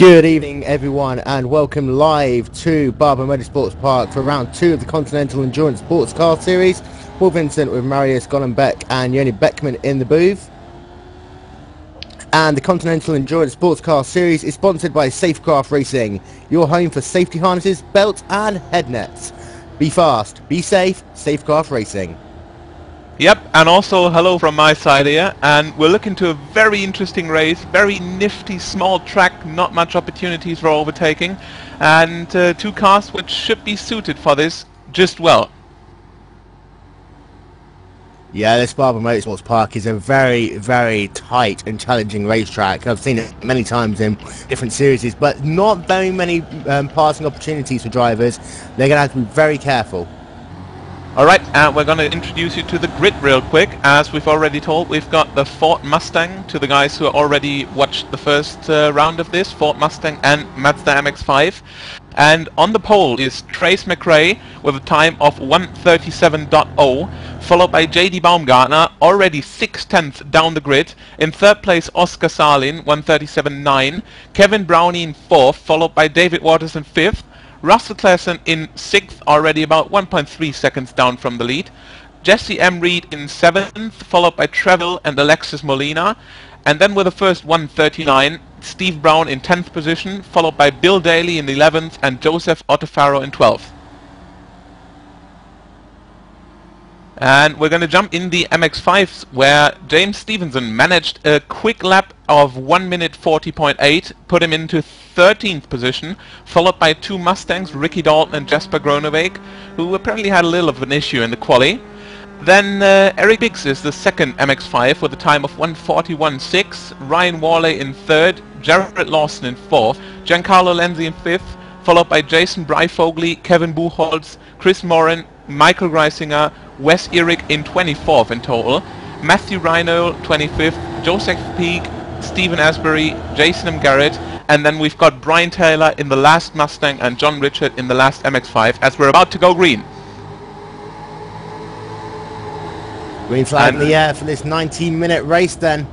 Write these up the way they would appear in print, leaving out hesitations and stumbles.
Good evening everyone and welcome live to Barber Motorsports Park for round 2 of the Continental Endurance Sports Car Series. Paul Vincent with Marius Gollenbeck and Yoni Beckman in the booth. And the Continental Endurance Sports Car Series is sponsored by Safecraft Racing, your home for safety harnesses, belts and head nets. Be fast, be safe, Safecraft Racing. Yep, and also hello from my side here, and we're looking to a very interesting race, very nifty small track, not much opportunities for overtaking, and two cars which should be suited for this just well. Yeah, this Barber Motorsports Park is a very, very tight and challenging racetrack. I've seen it many times in different series, but not very many passing opportunities for drivers. They're going to have to be very careful. Alright, we're going to introduce you to the grid real quick. As we've already told, we've got the Ford Mustang to the guys who already watched the first round of this, Ford Mustang and Mazda MX-5. And on the pole is Trace McRae with a time of 1:37.0, followed by JD Baumgartner, already 6/10 down the grid. In third place, Oscar Salin, 1:37.9. Kevin Brownie in fourth, followed by David Waters in fifth. Russell Clason in 6th, already about 1.3 seconds down from the lead. Jesse M. Reed in 7th, followed by Treville and Alexis Molina. And then with the first 1:39, Steve Brown in 10th position, followed by Bill Daly in 11th and Joseph Ottofaro in 12th. And we're going to jump in the MX-5s, where James Stevenson managed a quick lap of 1 minute 40.8, put him into 13th position, followed by two Mustangs, Ricky Dalton and Jasper Groeneweg, who apparently had a little of an issue in the quali. Then Eric Biggs is the second MX-5 with a time of 1:41.6, Ryan Worley in third, Jared Lawson in fourth, Giancarlo Lenzi in fifth, followed by Jason Breifogli, Kevin Buchholz, Chris Morin, Michael Greisinger, Wes Eric in 24th in total, Matthew Rhino 25th, Joseph Peak, Stephen Asbury, Jason M. Garrett, and then we've got Brian Taylor in the last Mustang and John Richard in the last MX-5 as we're about to go green. Green flag in the air for this 19-minute race then.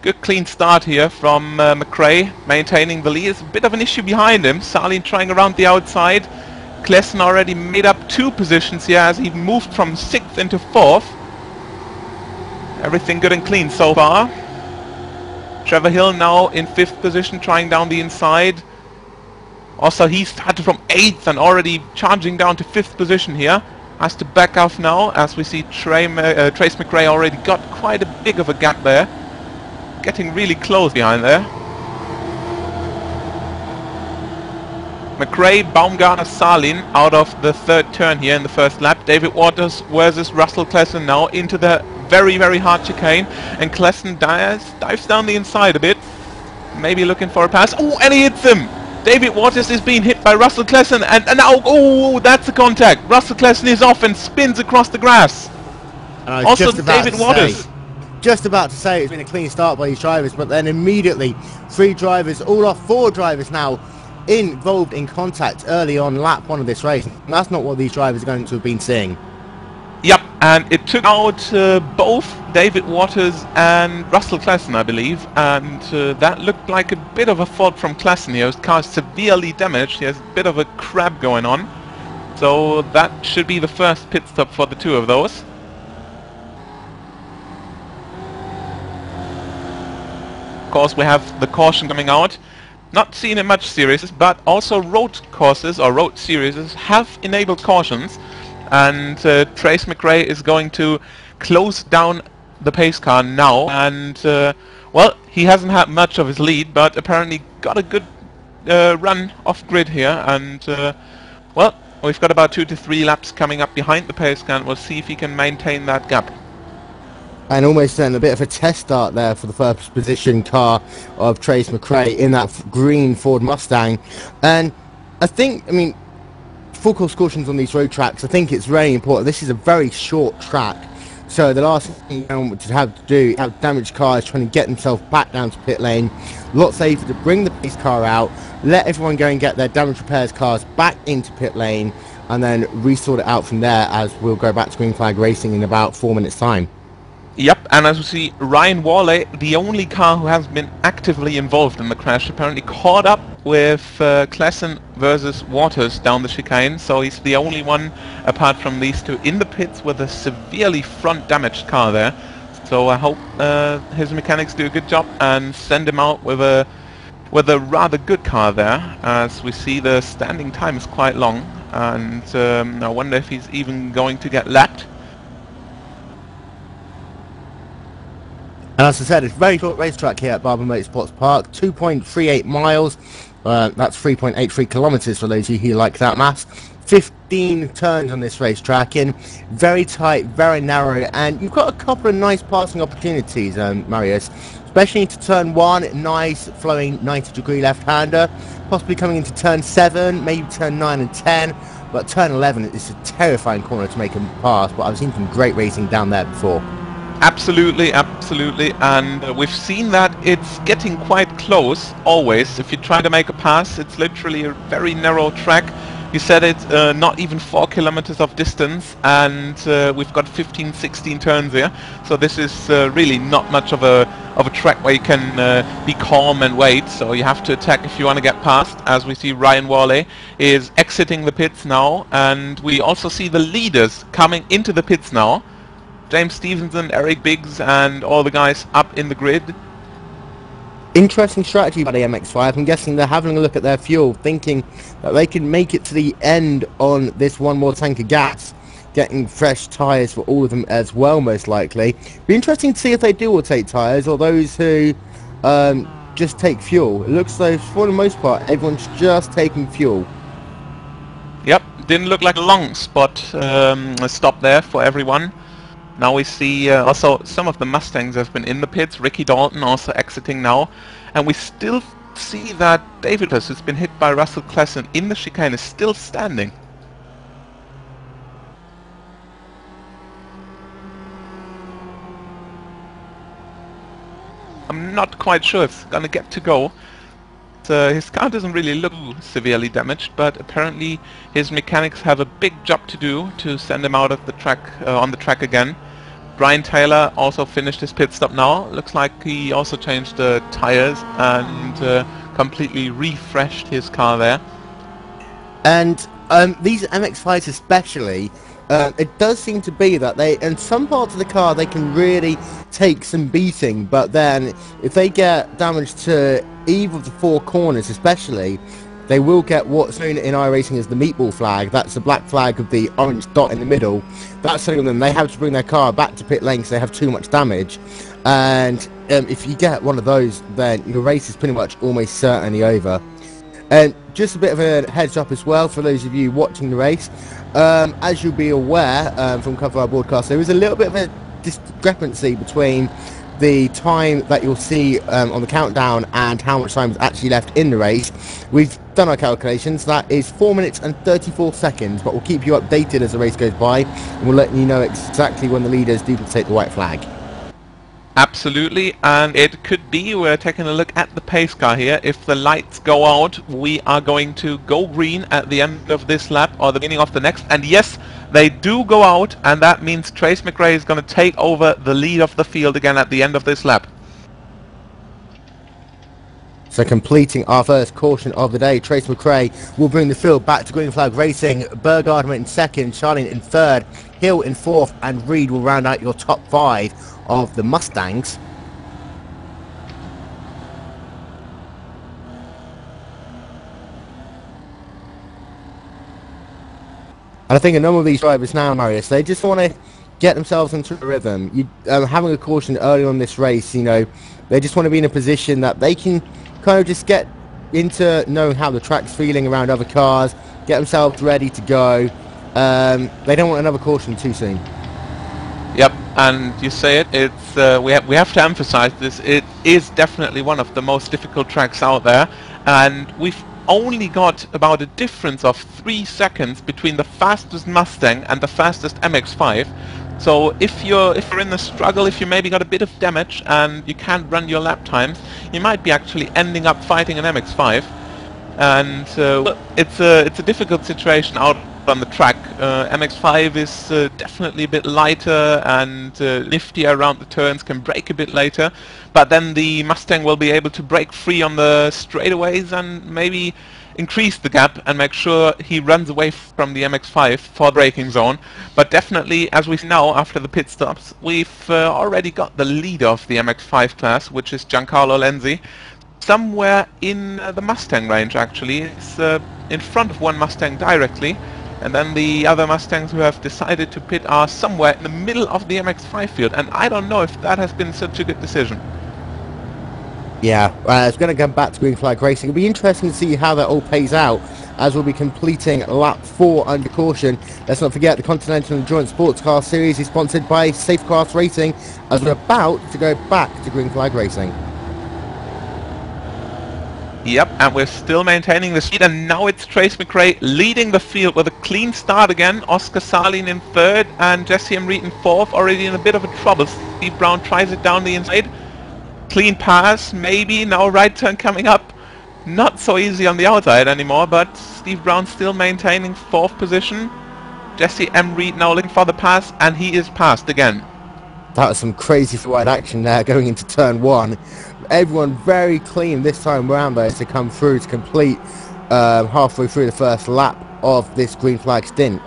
Good clean start here from McRae, maintaining the lead. It's a bit of an issue behind him. Salin trying around the outside. Klesen already made up 2 positions here as he moved from 6th into 4th. Everything good and clean so far. Trevor Hill now in 5th position, trying down the inside. Also, he started from 8th and already charging down to 5th position here. Has to back off now, as we see Trace McRae already got quite a big of a gap there. Getting really close behind there. McRae, Baumgartner, Salin out of the third turn here in the first lap. David Waters versus Russell Clason now into the very, very hard chicane. And Clason dives down the inside a bit. Maybe looking for a pass. Oh, and he hits him! David Waters is being hit by Russell Clason, and now, oh, that's a contact. Russell Clason is off and spins across the grass. Also, David Waters. Just about to say it's been a clean start by these drivers, but then immediately 3 drivers, all off 4 drivers now involved in contact early on lap 1 of this race. And that's not what these drivers are going to have been seeing. Yep, and it took out both David Waters and Russell Clason, I believe, and that looked like a bit of a fault from Clason here. His car is severely damaged. He has a bit of a crab going on, so that should be the first pit stop for the 2 of those. Of course, we have the caution coming out. Not seen in much series, but also road courses or road series have enabled cautions. And Trace McRae is going to close down the pace car now, and well, he hasn't had much of his lead, but apparently got a good run off grid here, and well, we've got about 2 to 3 laps coming up behind the pace car, and we'll see if he can maintain that gap. And almost then a bit of a test start there for the first position car of Trace McRae in that green Ford Mustang. And I think, I mean, full course cautions on these road tracks, I think it's very important. This is a very short track, so the last thing you would have to do is have damaged cars trying to get themselves back down to pit lane. A lot safer to bring the pace car out, let everyone go and get their damaged repairs cars back into pit lane, and then resort it out from there, as we'll go back to green flag racing in about 4 minutes time. Yep, and as we see, Ryan Worley, the only car who has been actively involved in the crash, apparently caught up with Klassen versus Waters down the chicane, so he's the only one, apart from these two, in the pits with a severely front damaged car there. So I hope his mechanics do a good job and send him out with a rather good car there. As we see, the standing time is quite long, and I wonder if he's even going to get lapped. And as I said, it's a very short racetrack here at Barber Motorsports Park, 2.38 miles, that's 3.83 kilometres for those of you who like that maths. 15 turns on this racetrack in, very tight, very narrow, and you've got a couple of nice passing opportunities, Marius, especially into turn 1, nice flowing 90-degree left-hander, possibly coming into turn 7, maybe turn 9 and 10, but turn 11 is a terrifying corner to make a pass, but I've seen some great racing down there before. Absolutely, absolutely, and we've seen that it's getting quite close, always. If you try to make a pass, it's literally a very narrow track. You said it, not even 4 kilometers of distance, and we've got 15, 16 turns here, so this is really not much of a track where you can be calm and wait, so you have to attack if you want to get past. As we see, Ryan Worley is exiting the pits now, and we also see the leaders coming into the pits now. James Stevenson, Eric Biggs, and all the guys up in the grid. Interesting strategy by the MX-5. I'm guessing they're having a look at their fuel, thinking that they can make it to the end on this one more tank of gas, getting fresh tyres for all of them as well, most likely. Be interesting to see if they do rotate tyres, or those who just take fuel. It looks like, for the most part, everyone's just taking fuel. Yep, didn't look like a long spot, a stop there for everyone. Now we see also some of the Mustangs have been in the pits, Ricky Dalton also exiting now, and we still see that David, who's been hit by Russell Klassen in the chicane, is still standing. I'm not quite sure it's gonna get to go. His car doesn't really look severely damaged, but apparently his mechanics have a big job to do to send him out of the track, on the track again. Brian Taylor also finished his pit stop now. Looks like he also changed the tires and completely refreshed his car there. And these MX-5s especially, it does seem to be that they, in some parts of the car, they can really take some beating, but then if they get damage to either of the 4 corners especially, they will get what's known in iRacing as the meatball flag. That's the black flag with the orange dot in the middle. That's telling them they have to bring their car back to pit lane because they have too much damage. And if you get one of those, then your race is pretty much almost certainly over. And just a bit of a heads up as well for those of you watching the race. As you'll be aware from Cover Our Broadcast, there is a little bit of a discrepancy between the time that you'll see on the countdown and how much time is actually left in the race. We've done our calculations. That is 4 minutes and 34 seconds, but we'll keep you updated as the race goes by, and we'll let you know exactly when the leaders duplicate the white flag. Absolutely, and it could be, we're taking a look at the pace car here, if the lights go out, we are going to go green at the end of this lap or the beginning of the next, and yes, they do go out, and that means Trace McRae is going to take over the lead of the field again at the end of this lap. So completing our first caution of the day, Trace McRae will bring the field back to green flag racing. Bergardner in second, Charlene in third, Hill in fourth, and Reed will round out your top 5 of the Mustangs. And I think a number of these drivers now, Marius, they just want to get themselves into a rhythm. Having a caution early on this race, you know, they just want to be in a position that they can kind of just get into knowing how the track's feeling around other cars, get themselves ready to go. They don't want another caution too soon. Yep, and you say it, it's we have to emphasize this, it is definitely one of the most difficult tracks out there, and we've only got about a difference of 3 seconds between the fastest Mustang and the fastest MX-5. So if you're in the struggle, if you maybe got a bit of damage and you can't run your lap times, you might be actually ending up fighting an MX-5. And it's a difficult situation out on the track. MX-5 is definitely a bit lighter and niftier around the turns, can brake a bit later, but then the Mustang will be able to break free on the straightaways and maybe increase the gap and make sure he runs away from the MX-5 for the braking zone. But definitely, as we know after the pit stops, we've already got the leader of the MX-5 class, which is Giancarlo Lenzi, somewhere in the Mustang range actually. It's in front of one Mustang directly, and then the other Mustangs who have decided to pit are somewhere in the middle of the MX-5 field, and I don't know if that has been such a good decision. Yeah, it's going to come back to green flag racing. It'll be interesting to see how that all plays out, as we'll be completing lap 4 under caution. Let's not forget the Continental Endurance Sports Car Series is sponsored by Safecast Racing, as we're about to go back to green flag racing. Yep, and we're still maintaining the speed, and now it's Trace McRae leading the field with a clean start again. Oscar Salin in third, and Jesse Emreet in fourth, already in a bit of a trouble. Steve Brown tries it down the inside. Clean pass, maybe, now right turn coming up. Not so easy on the outside anymore, but Steve Brown still maintaining fourth position. Jesse Emreet now looking for the pass, and he is passed again. That was some crazy forward action there going into turn 1. Everyone very clean this time around though to come through to complete halfway through the first lap of this green flag stint.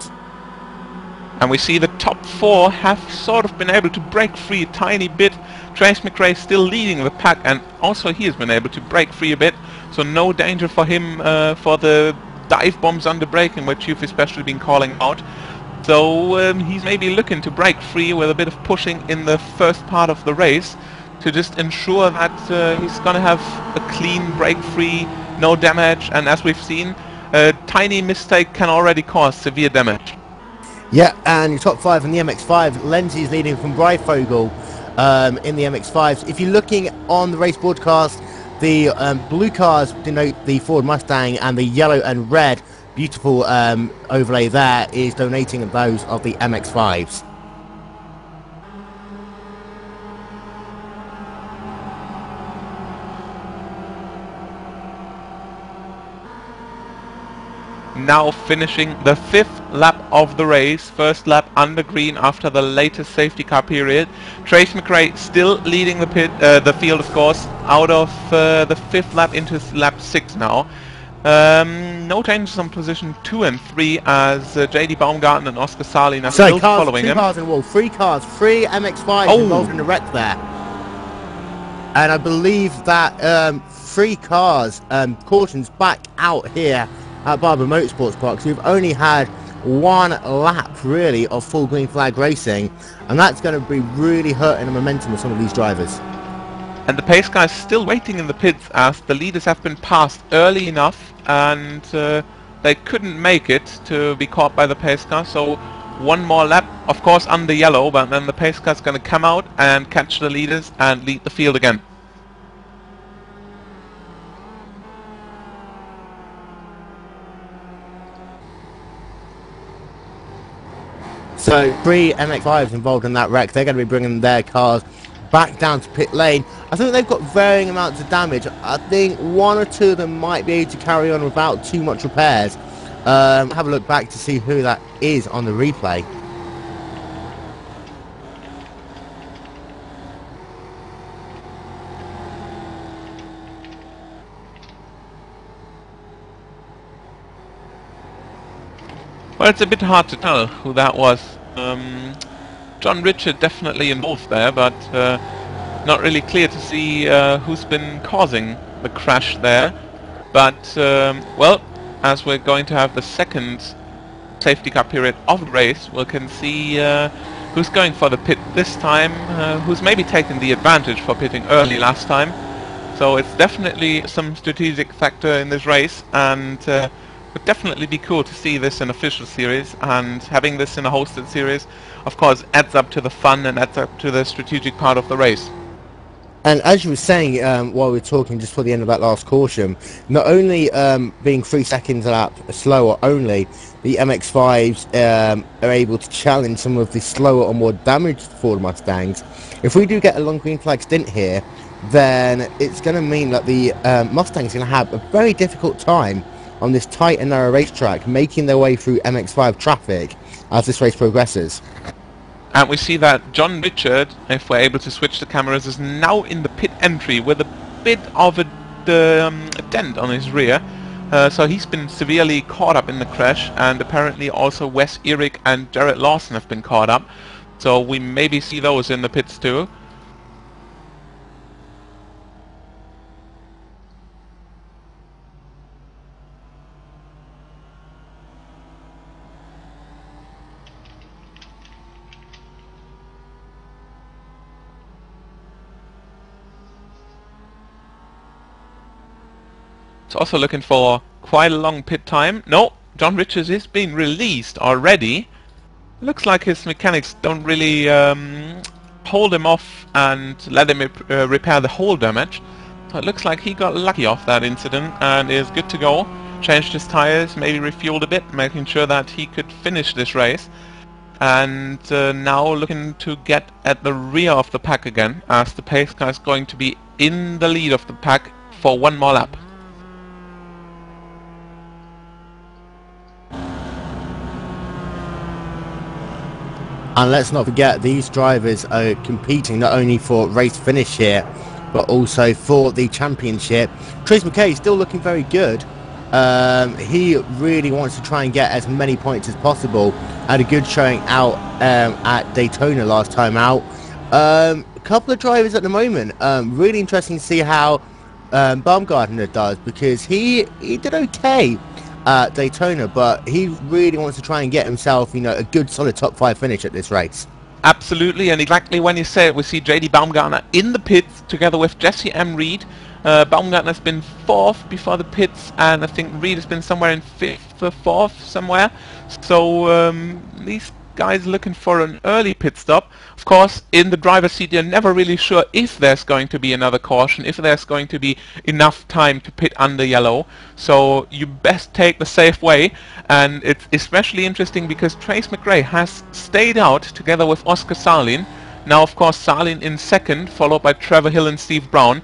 And we see the top 4 have sort of been able to break free a tiny bit. Trace McRae still leading the pack, and also he has been able to break free a bit, so no danger for him for the dive bombs under braking, which you've especially been calling out. So he's maybe looking to break free with a bit of pushing in the first part of the race to just ensure that he's going to have a clean break free, no damage, and as we've seen, a tiny mistake can already cause severe damage. Yeah, and your top 5 in the MX-5, Lenzi is leading from Breifogel in the MX-5s. If you're looking on the race broadcast, the blue cars denote the Ford Mustang, and the yellow and red beautiful overlay there is donating those of the MX-5s. Now finishing the 5th lap of the race, first lap under green after the latest safety car period. Trace McRae still leading the field, of course, out of the 5th lap into lap 6 now. No changes on position 2 and 3 as JD Baumgarten and Oscar Salin are still following him. Cars in the wall, 3 cars, 3 MX-5s involved in the wreck there. And I believe that 3 cars, cautions back out here at Barber Motorsports Park. So we've only had 1 lap really of full green flag racing, and that's going to be really hurting the momentum of some of these drivers. And the pace car is still waiting in the pits as the leaders have been passed early enough, and they couldn't make it to be caught by the pace car. So 1 more lap, of course under yellow, but then the pace car is going to come out and catch the leaders and lead the field again. So 3 MX-5s involved in that wreck. They're going to be bringing their cars back down to pit lane. I think they've got varying amounts of damage. I think 1 or 2 of them might be able to carry on without too much repairs. Have a look back to see who that is on the replay. Well, it's a bit hard to tell who that was. John Richard definitely involved there, but not really clear to see who's been causing the crash there. But, well, as we're going to have the second safety car period of the race, we can see who's going for the pit this time, who's maybe taken the advantage for pitting early last time. So it's definitely some strategic factor in this race, and would definitely be cool to see this in official series, and having this in a hosted series of course adds up to the fun and adds up to the strategic part of the race. And as you were saying while we were talking just for the end of that last caution, not only being 3 seconds a lap slower only, the MX-5s are able to challenge some of the slower or more damaged Ford Mustangs. If we do get a long green flag stint here, then it's going to mean that the Mustang's going to have a very difficult time on this tight and narrow racetrack, making their way through MX5 traffic as this race progresses. And we see that John Richard, if we're able to switch the cameras, is now in the pit entry with a bit of a dent on his rear. So he's been severely caught up in the crash, and apparently also Wes Eric and Jared Lawson have been caught up. So we maybe see those in the pits too. Also looking for quite a long pit time. No, John Richards is being released already. Looks like his mechanics don't really hold him off and let him repair the hull damage. So it looks like he got lucky off that incident and is good to go. Changed his tires, maybe refueled a bit, making sure that he could finish this race. And now looking to get at the rear of the pack again, as the pace car is going to be in the lead of the pack for one more lap. And let's not forget, these drivers are competing not only for race finish here, but also for the championship. Trace McKay is still looking very good. He really wants to try and get as many points as possible. Had a good showing out at Daytona last time out. A couple of drivers at the moment. Really interesting to see how Baumgartner does, because he did okay at Daytona, but he really wants to try and get himself, you know, a good solid top 5 finish at this race. Absolutely, and exactly when you say it, we see JD Baumgartner in the pits together with Jesse M. Reed. Baumgartner's been 4th before the pits, and I think Reed has been somewhere in 5th or 4th somewhere. So these guys looking for an early pit stop. Of course, in the driver's seat, you're never really sure if there's going to be another caution, if there's going to be enough time to pit under yellow. So you best take the safe way, and it's especially interesting because Trace McRae has stayed out together with Oscar Salin. Now, of course, Salin in 2nd, followed by Trevor Hill and Steve Brown.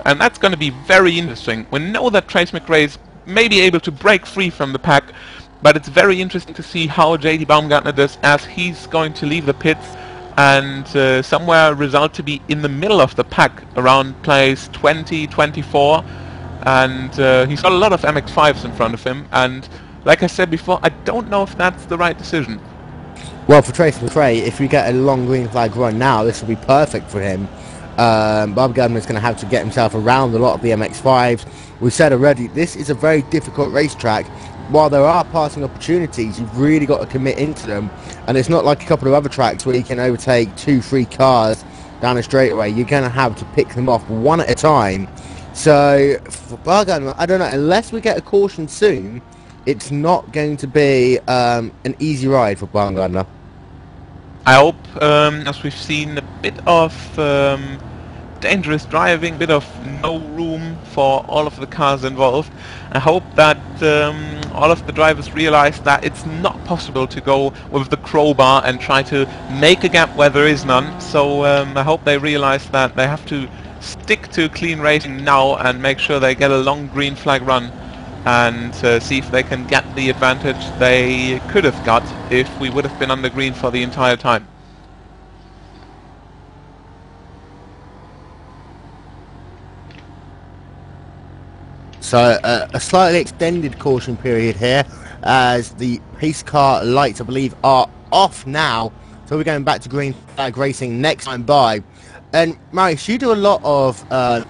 And that's going to be very interesting. We know that Trace McRae is maybe able to break free from the pack, but it's very interesting to see how JD Baumgartner does, as he's going to leave the pits and somewhere result to be in the middle of the pack, around place 20, 24. And he's got a lot of MX-5s in front of him. And like I said before, I don't know if that's the right decision. Well, for Trace McRae, if we get a long green flag run now, this will be perfect for him. Baumgartner is going to have to get himself around a lot of the MX-5s. We said already, this is a very difficult racetrack. While there are passing opportunities, you've really got to commit into them. And it's not like a couple of other tracks where you can overtake 2-3 cars down a straightaway. You're going to have to pick them off one at a time. So, for Baumgartner, I don't know, unless we get a caution soon, it's not going to be an easy ride for Baumgartner. I hope, as we've seen, a bit of dangerous driving, bit of no room for all of the cars involved. I hope that all of the drivers realize that it's not possible to go with the crowbar and try to make a gap where there is none. So I hope they realize that they have to stick to clean racing now and make sure they get a long green flag run, and see if they can get the advantage they could have got if we would have been under green for the entire time. So a slightly extended caution period here, as the pace car lights, I believe, are off now. So we're going back to green flag racing next time by. And Marius, you do a lot of,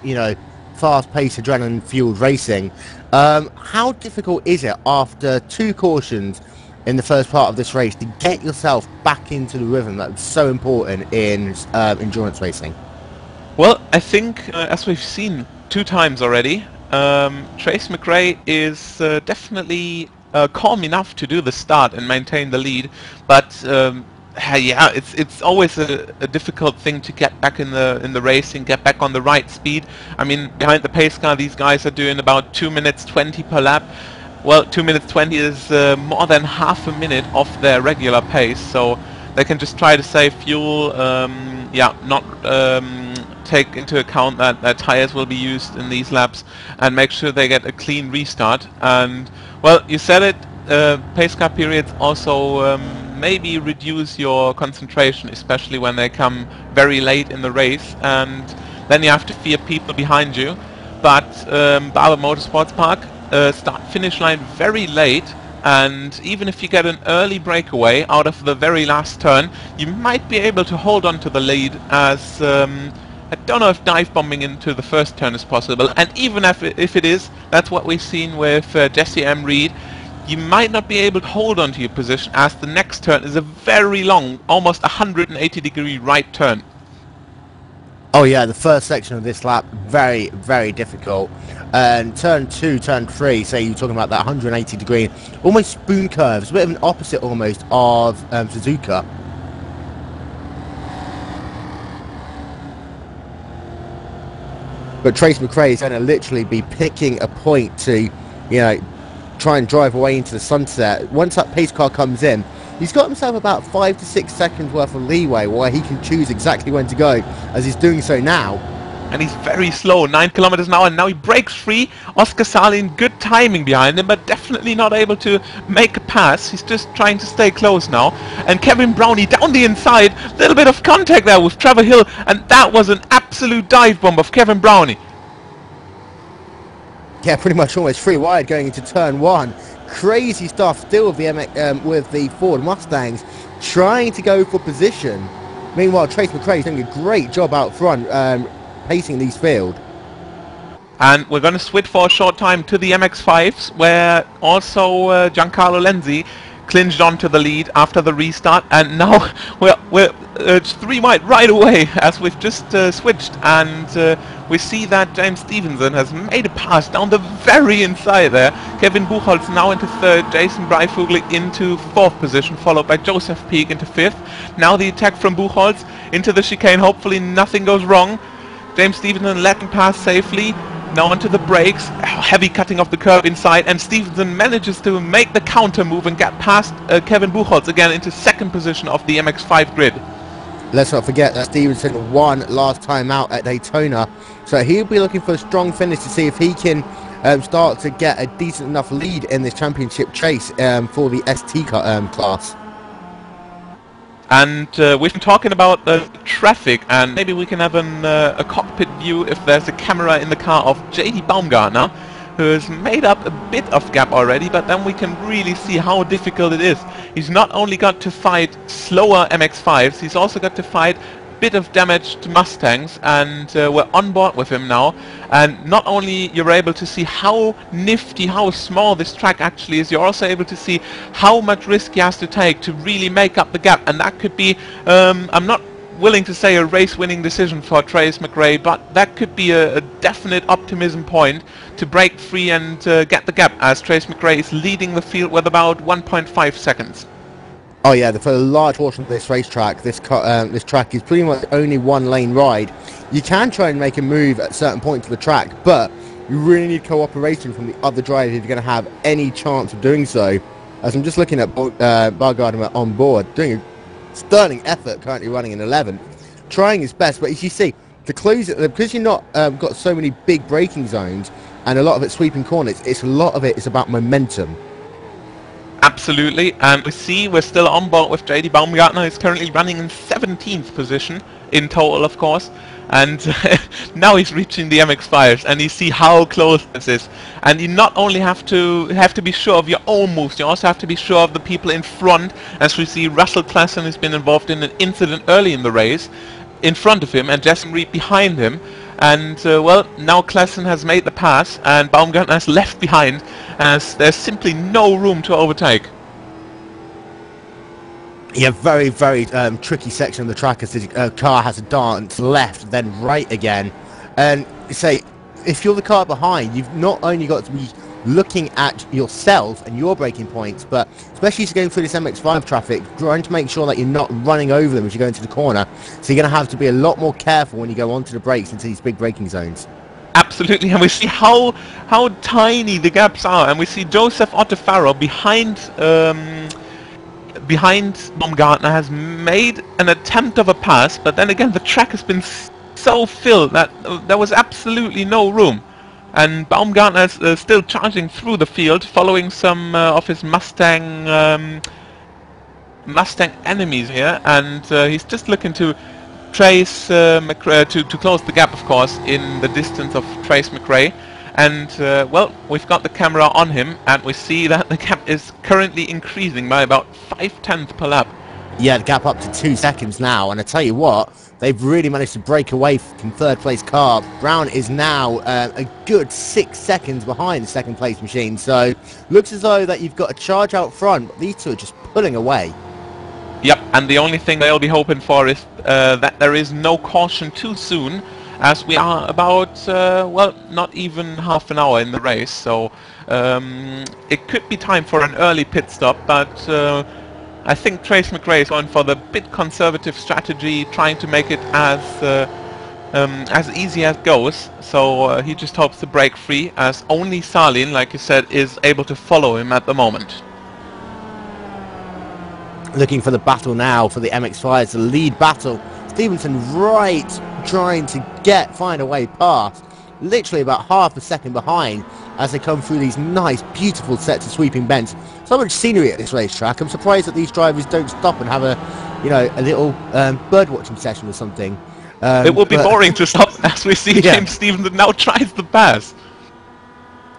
you know, fast-paced, adrenaline-fueled racing. How difficult is it after 2 cautions in the first part of this race to get yourself back into the rhythm that's so important in endurance racing? Well, I think, as we've seen 2 times already, Trace McRae is definitely calm enough to do the start and maintain the lead, but yeah, it's always a difficult thing to get back in the racing, get back on the right speed. I mean, behind the pace car, these guys are doing about 2 minutes 20 per lap. Well, 2 minutes 20 is more than half a minute off their regular pace, so they can just try to save fuel. Yeah, not take into account that their tires will be used in these laps and make sure they get a clean restart. And well, you said it, pace car periods also maybe reduce your concentration, especially when they come very late in the race, and then you have to fear people behind you. But Barber Motorsports Park start finish line very late, and even if you get an early breakaway out of the very last turn, you might be able to hold on to the lead, as I don't know if dive bombing into the first turn is possible, and even if it is, that's what we've seen with Jesse M. Reed. You might not be able to hold on to your position, as the next turn is a very long, almost 180-degree right turn. Oh yeah, the first section of this lap, very, very difficult. And turn 2, turn 3, say you're talking about that 180-degree, almost spoon curves, a bit of an opposite almost of Suzuka. But Trace McRae is going to literally be picking a point to, you know, try and drive away into the sunset. Once that pace car comes in, he's got himself about 5 to 6 seconds worth of leeway where he can choose exactly when to go, as he's doing so now. And he's very slow, 9 kilometers an hour, and now he breaks free. Oscar Salin, good timing behind him, but definitely not able to make a pass. He's just trying to stay close now. And Kevin Brownie down the inside, little bit of contact there with Trevor Hill, and that was an absolute dive bomb of Kevin Brownie. Yeah, pretty much almost free wide going into turn 1. Crazy stuff still with the Ford Mustangs trying to go for position. Meanwhile, Trace McRae is doing a great job out front, pacing these field. And we're going to switch for a short time to the MX-5s, where also Giancarlo Lenzi clinged onto the lead after the restart, and now we're 3 wide right away as we've just switched, and we see that James Stevenson has made a pass down the very inside there. Kevin Buchholz now into 3rd, Jason Breifugel into 4th position, followed by Joseph Peak into 5th. Now the attack from Buchholz into the chicane, hopefully nothing goes wrong. James Stevenson letting pass safely. Now onto the brakes, heavy cutting off the curb inside, and Stevenson manages to make the counter move and get past Kevin Buchholz again into 2nd position of the MX-5 grid. Let's not forget that Stevenson won last time out at Daytona, so he'll be looking for a strong finish to see if he can start to get a decent enough lead in this championship chase for the ST class. And we've been talking about the traffic, and maybe we can have a cockpit view if there's a camera in the car of J.D. Baumgartner, who has made up a bit of gap already, but then we can really see how difficult it is. He's not only got to fight slower MX-5s, he's also got to fight bit of damaged Mustangs, and we're on board with him now. And not only you're able to see how nifty, how small this track actually is, you're also able to see how much risk he has to take to really make up the gap, and that could be, I'm not willing to say a race-winning decision for Trace McRae, but that could be a definite optimism point to break free and get the gap, as Trace McRae is leading the field with about 1.5 seconds. Oh yeah, for a large portion of this racetrack, this track is pretty much only one lane ride. You can try and make a move at certain points of the track, but you really need cooperation from the other drivers if you're going to have any chance of doing so. As I'm just looking at Baumgartner on board, doing a sterling effort, currently running in 11th, trying his best, but as you see, to close it, because you're not got so many big braking zones and a lot of it sweeping corners, a lot of it is about momentum. Absolutely, and we see we're still on board with J.D. Baumgartner. He's currently running in 17th position in total, of course, and now he's reaching the MX-5s, and you see how close this is. And you not only have to be sure of your own moves, you also have to be sure of the people in front, as we see Russell Klassen has been involved in an incident early in the race in front of him, and Jesse Reed behind him. And well, now Klassen has made the pass, and Baumgartner is left behind, as there's simply no room to overtake. Yeah, very, very tricky section of the track as the car has a dance left, then right again. And say, if you're the car behind, you've not only got to be looking at yourself and your braking points, but especially as you're going through this MX-5 traffic, trying to make sure that you're not running over them as you go into the corner. So you're going to have to be a lot more careful when you go onto the brakes into these big braking zones. Absolutely, and we see how tiny the gaps are, and we see Joseph Ottefaro behind Baumgartner has made an attempt of a pass, but then again the track has been so filled that there was absolutely no room. And Baumgartner is still charging through the field, following some of his Mustang enemies here, and he's just looking to Trace McRae to close the gap, of course, in the distance of Trace McRae. And well, we've got the camera on him, and we see that the gap is currently increasing by about 0.5 per lap. Yeah, the gap up to 2 seconds now, and I tell you what, they've really managed to break away from third place car. Brown is now a good 6 seconds behind the second place machine, so looks as though that you've got a charge out front, but these two are just pulling away. Yep, and the only thing they'll be hoping for is that there is no caution too soon, as we are about, well, not even half an hour in the race, so it could be time for an early pit stop, but I think Trace McRae is going for the bit conservative strategy, trying to make it as easy as goes, so he just hopes to break free, as only Salin, like you said, is able to follow him at the moment. Looking for the battle now for the MX-5, it's the lead battle. Stevenson right trying to find a way past, literally about half a second behind as they come through these nice, beautiful sets of sweeping bends. So much scenery at this racetrack. I'm surprised that these drivers don't stop and have a little bird watching session or something. It will be boring to stop as we see James Stevenson now tries the pass.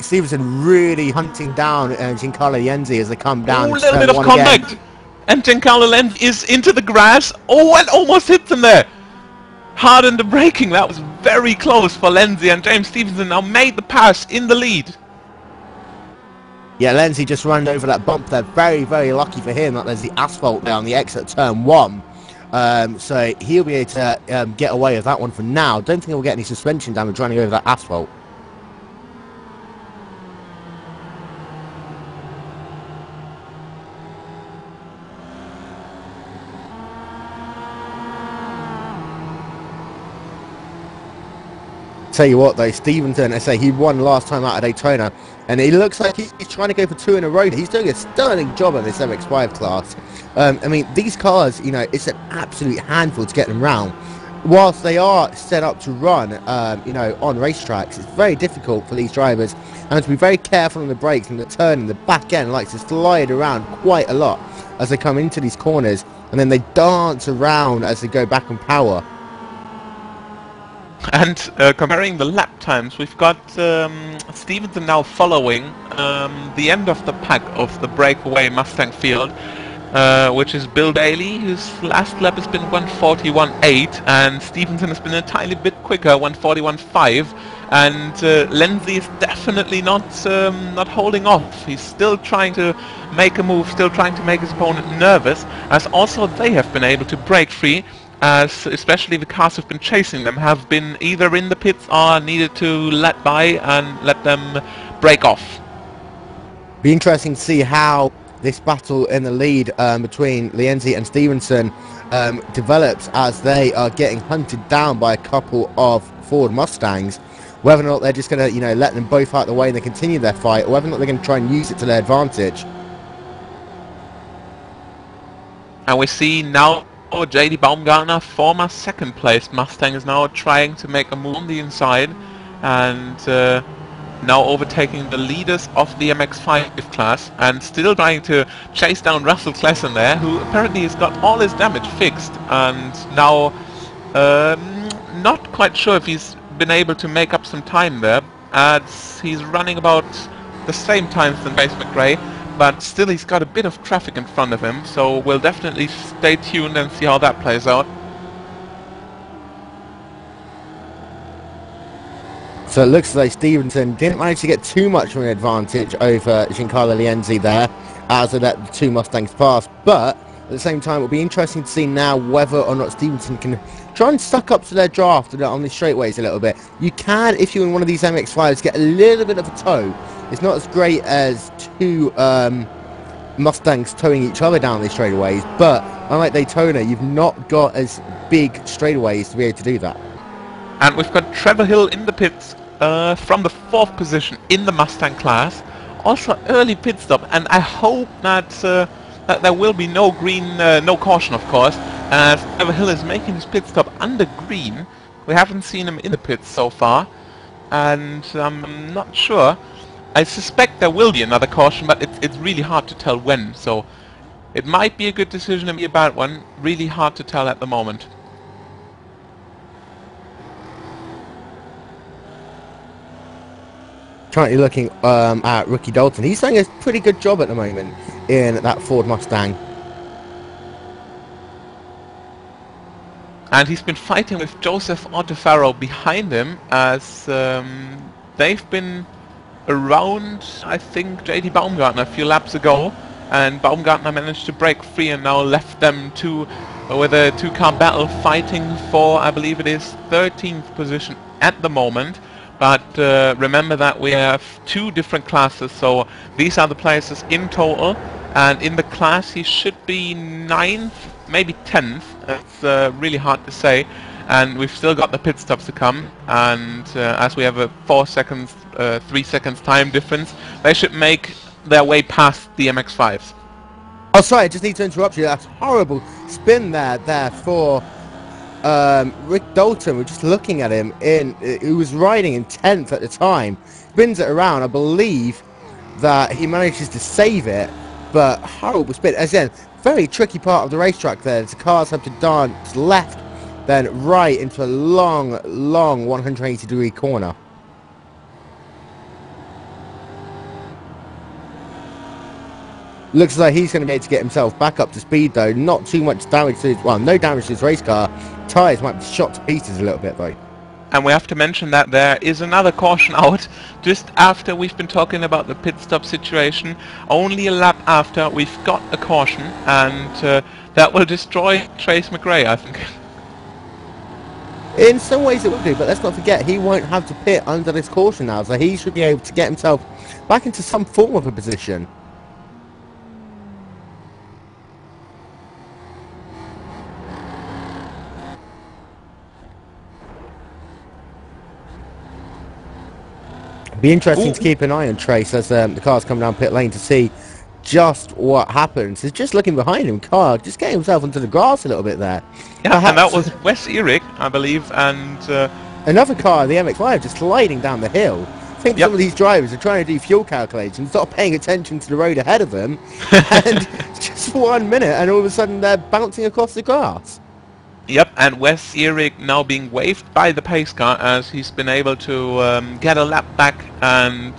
Stevenson really hunting down Giancarlo Lienzi as they come down. A little bit of contact. Again. And Giancarlo Lienzi is into the grass. Oh, and almost hits him there. Hard in the braking. That was very close for Lienzi, and James Stevenson now made the pass in the lead. Yeah, Lienzi just ran over that bump there. Very, very lucky for him that there's the asphalt there on the exit of turn 1. So he'll be able to get away with that one for now. Don't think he'll get any suspension damage running over that asphalt. Tell you what though, Stevenson, I say he won last time out at Daytona, and it looks like he's trying to go for 2 in a row. He's doing a sterling job on this MX-5 class. I mean, these cars, it's an absolute handful to get them round. Whilst they are set up to run, on racetracks, it's very difficult for these drivers, and to be very careful on the brakes and the turn and the back end likes to slide around quite a lot as they come into these corners, and then they dance around as they go back on power. And comparing the lap times, we've got Stevenson now following the end of the pack of the breakaway Mustang field, which is Bill Daly, whose last lap has been 1:41.8, and Stevenson has been a tiny bit quicker, 1:41.5, and Lienzi is definitely not holding off. He's still trying to make a move, still trying to make his opponent nervous, as also they have been able to break free, as especially the cars who've been chasing them have been either in the pits or needed to let by and let them break off. Be interesting to see how this battle in the lead between Lienzi and Stevenson develops as they are getting hunted down by a couple of Ford Mustangs. Whether or not they're just going to let them both out of the way and they continue their fight, or whether or not they're going to try and use it to their advantage. And we see now J.D. Baumgartner, former second place Mustang, is now trying to make a move on the inside, and now overtaking the leaders of the MX-5 class, and still trying to chase down Russell Klesson there, who apparently has got all his damage fixed, and now not quite sure if he's been able to make up some time there, as he's running about the same times than Trace McRae, but still he's got a bit of traffic in front of him, so we'll definitely stay tuned and see how that plays out. So it looks like Stevenson didn't manage to get too much of an advantage over Giancarlo Lienzi there as they let the two Mustangs pass, but at the same time it'll be interesting to see now whether or not Stevenson can try and suck up to their draft on the straightaways a little bit. You can, if you're in one of these MX-5s, get a little bit of a tow. It's not as great as two Mustangs towing each other down these straightaways, but unlike Daytona, you've not got as big straightaways to be able to do that. And we've got Trevor Hill in the pits from the 4th position in the Mustang class. Also early pit stop, and I hope that that there will be no green, no caution, of course, as Trevor Hill is making his pit stop under green, We haven't seen him in the pits so far, and I'm not sure. I suspect there will be another caution, but it's really hard to tell when, so it might be a good decision and be a bad one. Really hard to tell at the moment. Currently looking at Ricky Dalton. He's doing a pretty good job at the moment in that Ford Mustang. And he's been fighting with Joseph Ottefaro behind him as they've been around, I think, JD Baumgartner a few laps ago. And Baumgartner managed to break free and now left them with a two-car battle fighting for, I believe it is, 13th position at the moment. But remember that we have two different classes, so these are the places in total. And in the class he should be 9th, maybe 10th. It's really hard to say. And we've still got the pit stops to come. And as we have a 3 seconds time difference, they should make their way past the MX-5s. Oh, sorry, I just need to interrupt you. That's horrible spin there for Rick Dalton. We're just looking at him he was riding in 10th at the time. Spins it around. I believe that he manages to save it, but horrible spin. As in, very tricky part of the racetrack there. The cars have to dance left, then right into a long 180-degree corner. Looks like he's going to be able to get himself back up to speed, though. Not too much damage to his... Well, no damage to his race car. Tyres might be shot to pieces a little bit, though. And we have to mention that there is another caution out just after we've been talking about the pit stop situation. Only a lap after we've got a caution, and that will destroy Trace McRae, I think. In some ways it will do, but let's not forget he won't have to pit under this caution now, so he should be able to get himself back into some form of a position. Be interesting to keep an eye on Trace as the cars come down pit lane to see just what happens. He's just looking behind him, car just getting himself into the grass a little bit there. Yeah, perhaps, and that was Wes Eric, I believe, and another car, the MX-5, just sliding down the hill. I think some of these drivers are trying to do fuel calculations, not paying attention to the road ahead of them, and just 1 minute, and all of a sudden they're bouncing across the grass. Yep, and Wes Eric now being waved by the pace car as he's been able to get a lap back and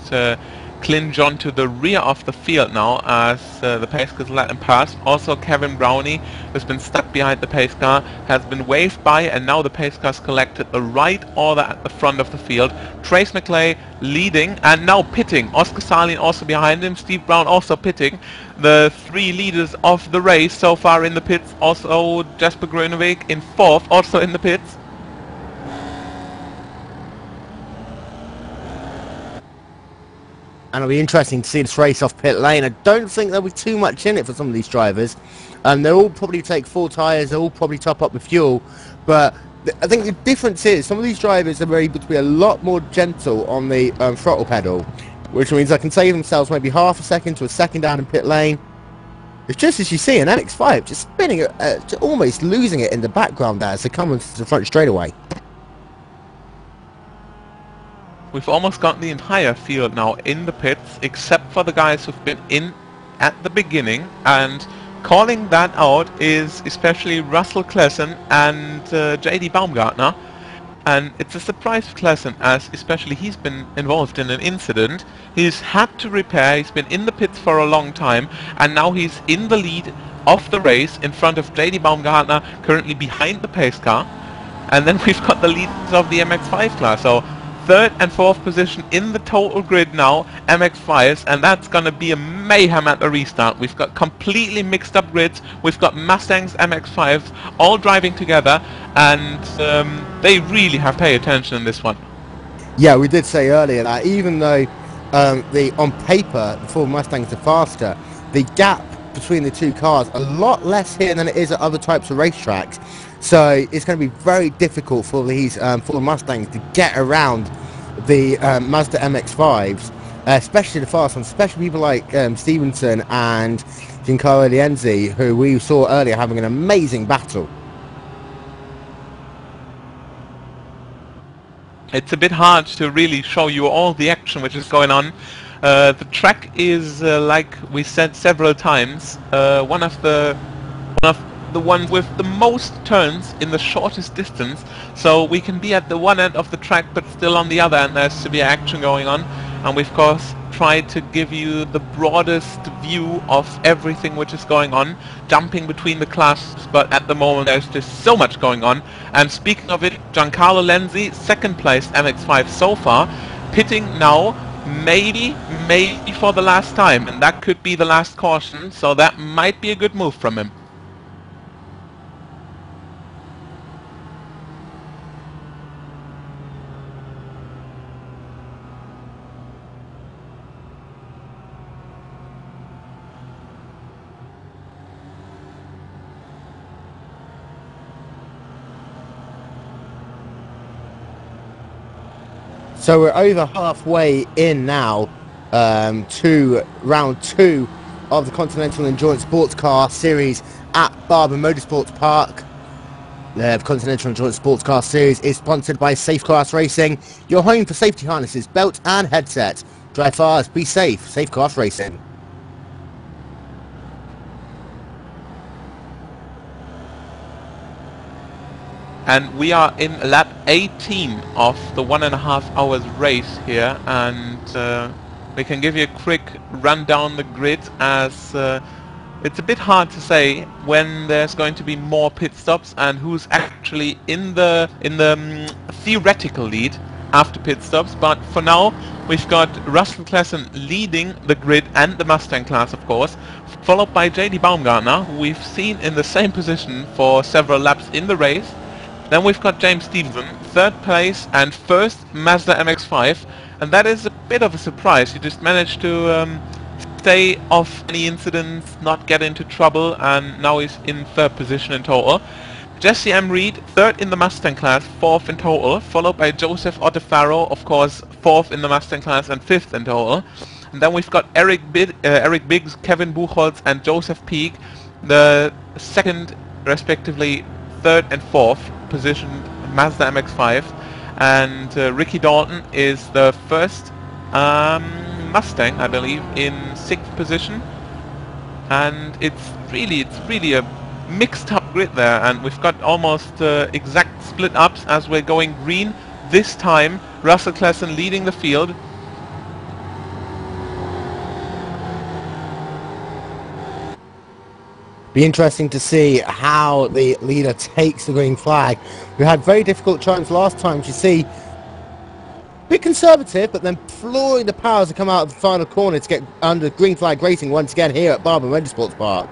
clinch onto the rear of the field now as the pace car's let him pass. Also Kevin Brownie has been stuck behind the pace car, has been waved by, and now the pace car's collected the right order at the front of the field. Trace McClay leading and now pitting. Oscar Salin also behind him, Steve Brown also pitting. The three leaders of the race so far in the pits. Also Jasper Gruneweg in 4th, also in the pits. And it'll be interesting to see this race off pit lane. I don't think there'll be too much in it for some of these drivers. They'll all probably take 4 tyres, they'll all probably top up the fuel. But I think the difference is some of these drivers are able to be a lot more gentle on the throttle pedal, which means they can save themselves maybe half a second to a second down in pit lane. It's just as you see an MX-5 just spinning, almost losing it in the background there as they come into the front straightaway. We've almost got the entire field now in the pits, except for the guys who've been in at the beginning, and calling that out is especially Russell Klesen and JD Baumgartner. And it's a surprise for Klesen, as especially he's been involved in an incident. He's had to repair, he's been in the pits for a long time, and now he's in the lead of the race in front of JD Baumgartner, currently behind the pace car. And then we've got the leaders of the MX-5 class, so 3rd and 4th position in the total grid now, MX-5s, and that's going to be a mayhem at the restart. We've got completely mixed up grids, we've got Mustangs, MX-5s, all driving together, and they really have to pay attention in this one. Yeah, we did say earlier that even though on paper the Ford Mustangs are faster, the gap between the two cars a lot less here than it is at other types of racetracks. So it's going to be very difficult for these Ford Mustangs to get around the Mazda MX-5s, especially the fast ones, especially people like Stevenson and Giancarlo Lienzi, who we saw earlier having an amazing battle. it's a bit hard to really show you all the action which is going on. The track is, like we said several times, one of the one with the most turns in the shortest distance, so we can be at the one end of the track but still on the other end there's severe action going on, and we've of course tried to give you the broadest view of everything which is going on, jumping between the classes, but at the moment there's just so much going on. And speaking of it, Giancarlo Lenzi, second place MX5 so far, pitting now, maybe for the last time, and that could be the last caution, so that might be a good move from him. So we're over halfway in now to round 2 of the Continental Endurance Sports Car Series at Barber Motorsports Park. The Continental Endurance Sports Car Series is sponsored by Safecast Racing, your home for safety harnesses, belt and headset. Drive fast, be safe, Safecast Racing. And we are in lap 18 of the 1.5 hours race here, and we can give you a quick run down the grid, as it's a bit hard to say when there's going to be more pit stops and who's actually in the theoretical lead after pit stops. But for now we've got Russell Klesen leading the grid and the Mustang class, of course, followed by JD Baumgartner, who we've seen in the same position for several laps in the race. Then we've got James Stevenson, third place and first Mazda MX-5, and that is a bit of a surprise. He just managed to stay off any incidents, not get into trouble, and now he's in third position in total. Jesse M. Reed, third in the Mustang class, fourth in total, followed by Joseph Ottefaro, of course, fourth in the Mustang class and fifth in total. And then we've got Eric Biggs, Kevin Buchholz, and Joseph Peak, the second, respectively, third and fourth positioned Mazda MX-5, and Ricky Dalton is the first Mustang, I believe, in 6th position. And it's really a mixed up grid there, and we've got almost exact split ups as we're going green this time. Russell Klesen leading the field. Be interesting to see how the leader takes the green flag. We had very difficult times last time, as you see. A bit conservative, but then flooring the powers to come out of the final corner to get under green flag racing once again here at Barber Motorsports Park.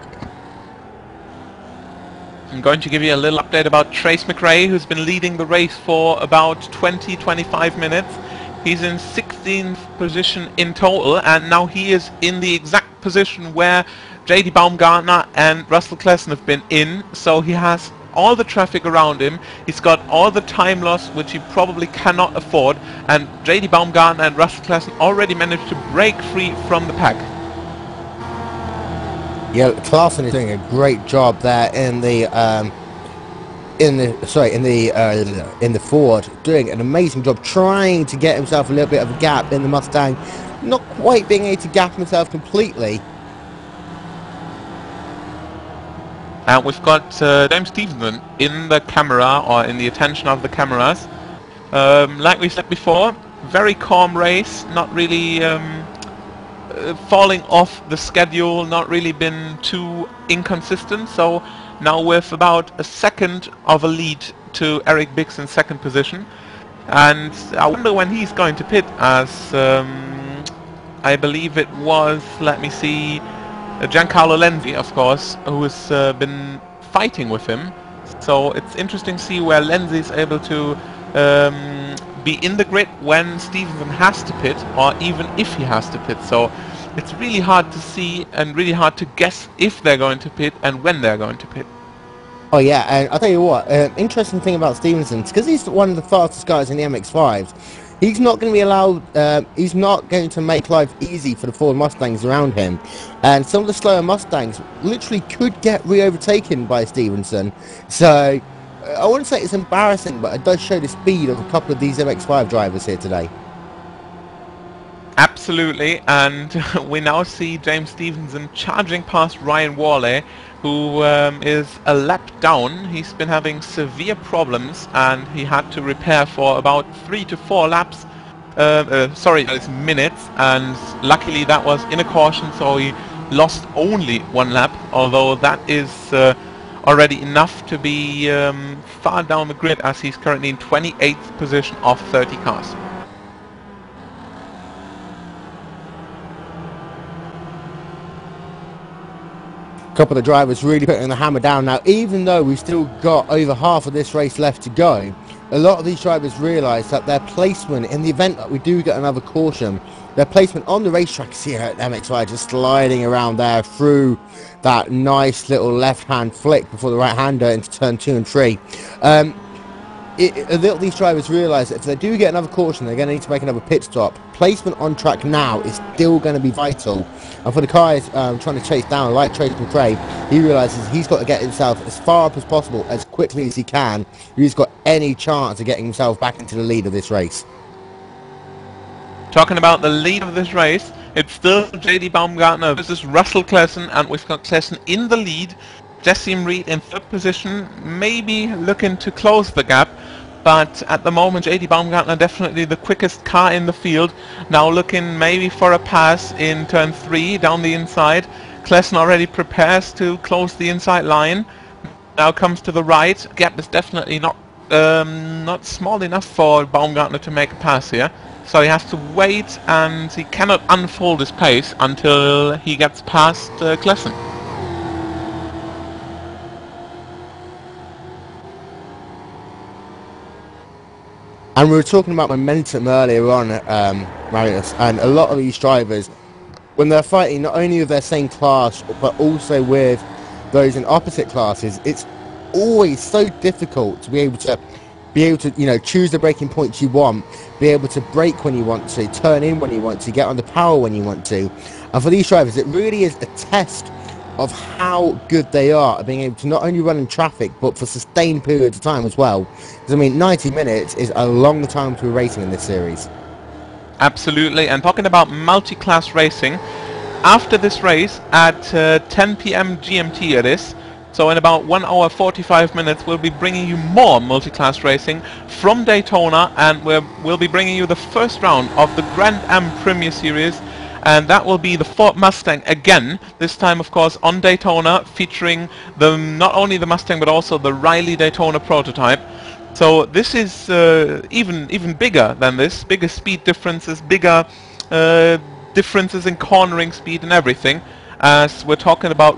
I'm going to give you a little update about Trace McRae, who's been leading the race for about 20-25 minutes. He's in 16th position in total, and now he is in the exact position where JD Baumgartner and Russell Klesen have been in, so he has all the traffic around him, he's got all the time loss which he probably cannot afford, and JD Baumgartner and Russell Klesen already managed to break free from the pack. Yeah, Klaassen is doing a great job there in the Ford, doing an amazing job trying to get himself a little bit of a gap in the Mustang, not quite being able to gap himself completely. And we've got James Stevenson in the camera, or in the attention of the cameras. Like we said before, very calm race, not really falling off the schedule, not really been too inconsistent. So now with about a second of a lead to Eric Biggs in second position. And I wonder when he's going to pit, as I believe it was, let me see, Giancarlo Lenzi, of course, who has been fighting with him. So it's interesting to see where Lenzi is able to be in the grid when Stevenson has to pit, or even if he has to pit. So it's really hard to see and really hard to guess if they're going to pit and when they're going to pit. Oh yeah, and I'll tell you what, interesting thing about Stevenson, because he's one of the fastest guys in the MX-5s, he's not going to be allowed, he's not going to make life easy for the Ford Mustangs around him. And some of the slower Mustangs literally could get re-overtaken by Stevenson. So I wouldn't say it's embarrassing, but it does show the speed of a couple of these MX-5 drivers here today. Absolutely, and we now see James Stevenson charging past Ryan Worley, who is a lap down. He's been having severe problems, and he had to repair for about 3 to 4 laps. Sorry, it's minutes, and luckily that was in a caution, so he lost only 1 lap, although that is already enough to be far down the grid, as he's currently in 28th position of 30 cars. Couple of drivers really putting the hammer down now. Even though we've still got over half of this race left to go, a lot of these drivers realise that their placement, in the event that we do get another caution, their placement on the racetrack is here at MXY, just sliding around there through that nice little left-hand flick before the right-hander into turn 2 and 3. A lot of these drivers realise that if they do get another caution, they're going to need to make another pit stop. Placement on track now is still going to be vital. And for the guys trying to chase down, like Trace McRae, he realises he's got to get himself as far up as possible, as quickly as he can, if he's got any chance of getting himself back into the lead of this race. Talking about the lead of this race, it's still JD Baumgartner versus Russell Klesen, and we've got Klesen in the lead. Jessim Reed in 3rd position, maybe looking to close the gap, but at the moment JD Baumgartner definitely the quickest car in the field. Now looking maybe for a pass in turn 3 down the inside. Klesen already prepares to close the inside line. Now comes to the right. Gap is definitely not small enough for Baumgartner to make a pass here. So he has to wait, and he cannot unfold his pace until he gets past Klesen. And we were talking about momentum earlier on, Marius, and a lot of these drivers, when they're fighting not only with their same class, but also with those in opposite classes, it's always so difficult to be able to, you know, choose the braking points you want, be able to brake when you want to, turn in when you want to, get on the power when you want to. And for these drivers, it really is a test of how good they are at being able to not only run in traffic, but for sustained periods of time as well. Because, I mean, 90 minutes is a long time to be racing in this series. Absolutely, and talking about multi-class racing, after this race at 10 PM GMT it is, so in about 1 hour 45 minutes we'll be bringing you more multi-class racing from Daytona, and we'll be bringing you the first round of the Grand Am Premier Series, and that will be the Ford Mustang again, this time of course on Daytona, featuring not only the Mustang but also the Riley Daytona prototype. So this is even bigger than this, bigger speed differences, bigger differences in cornering speed and everything, as we're talking about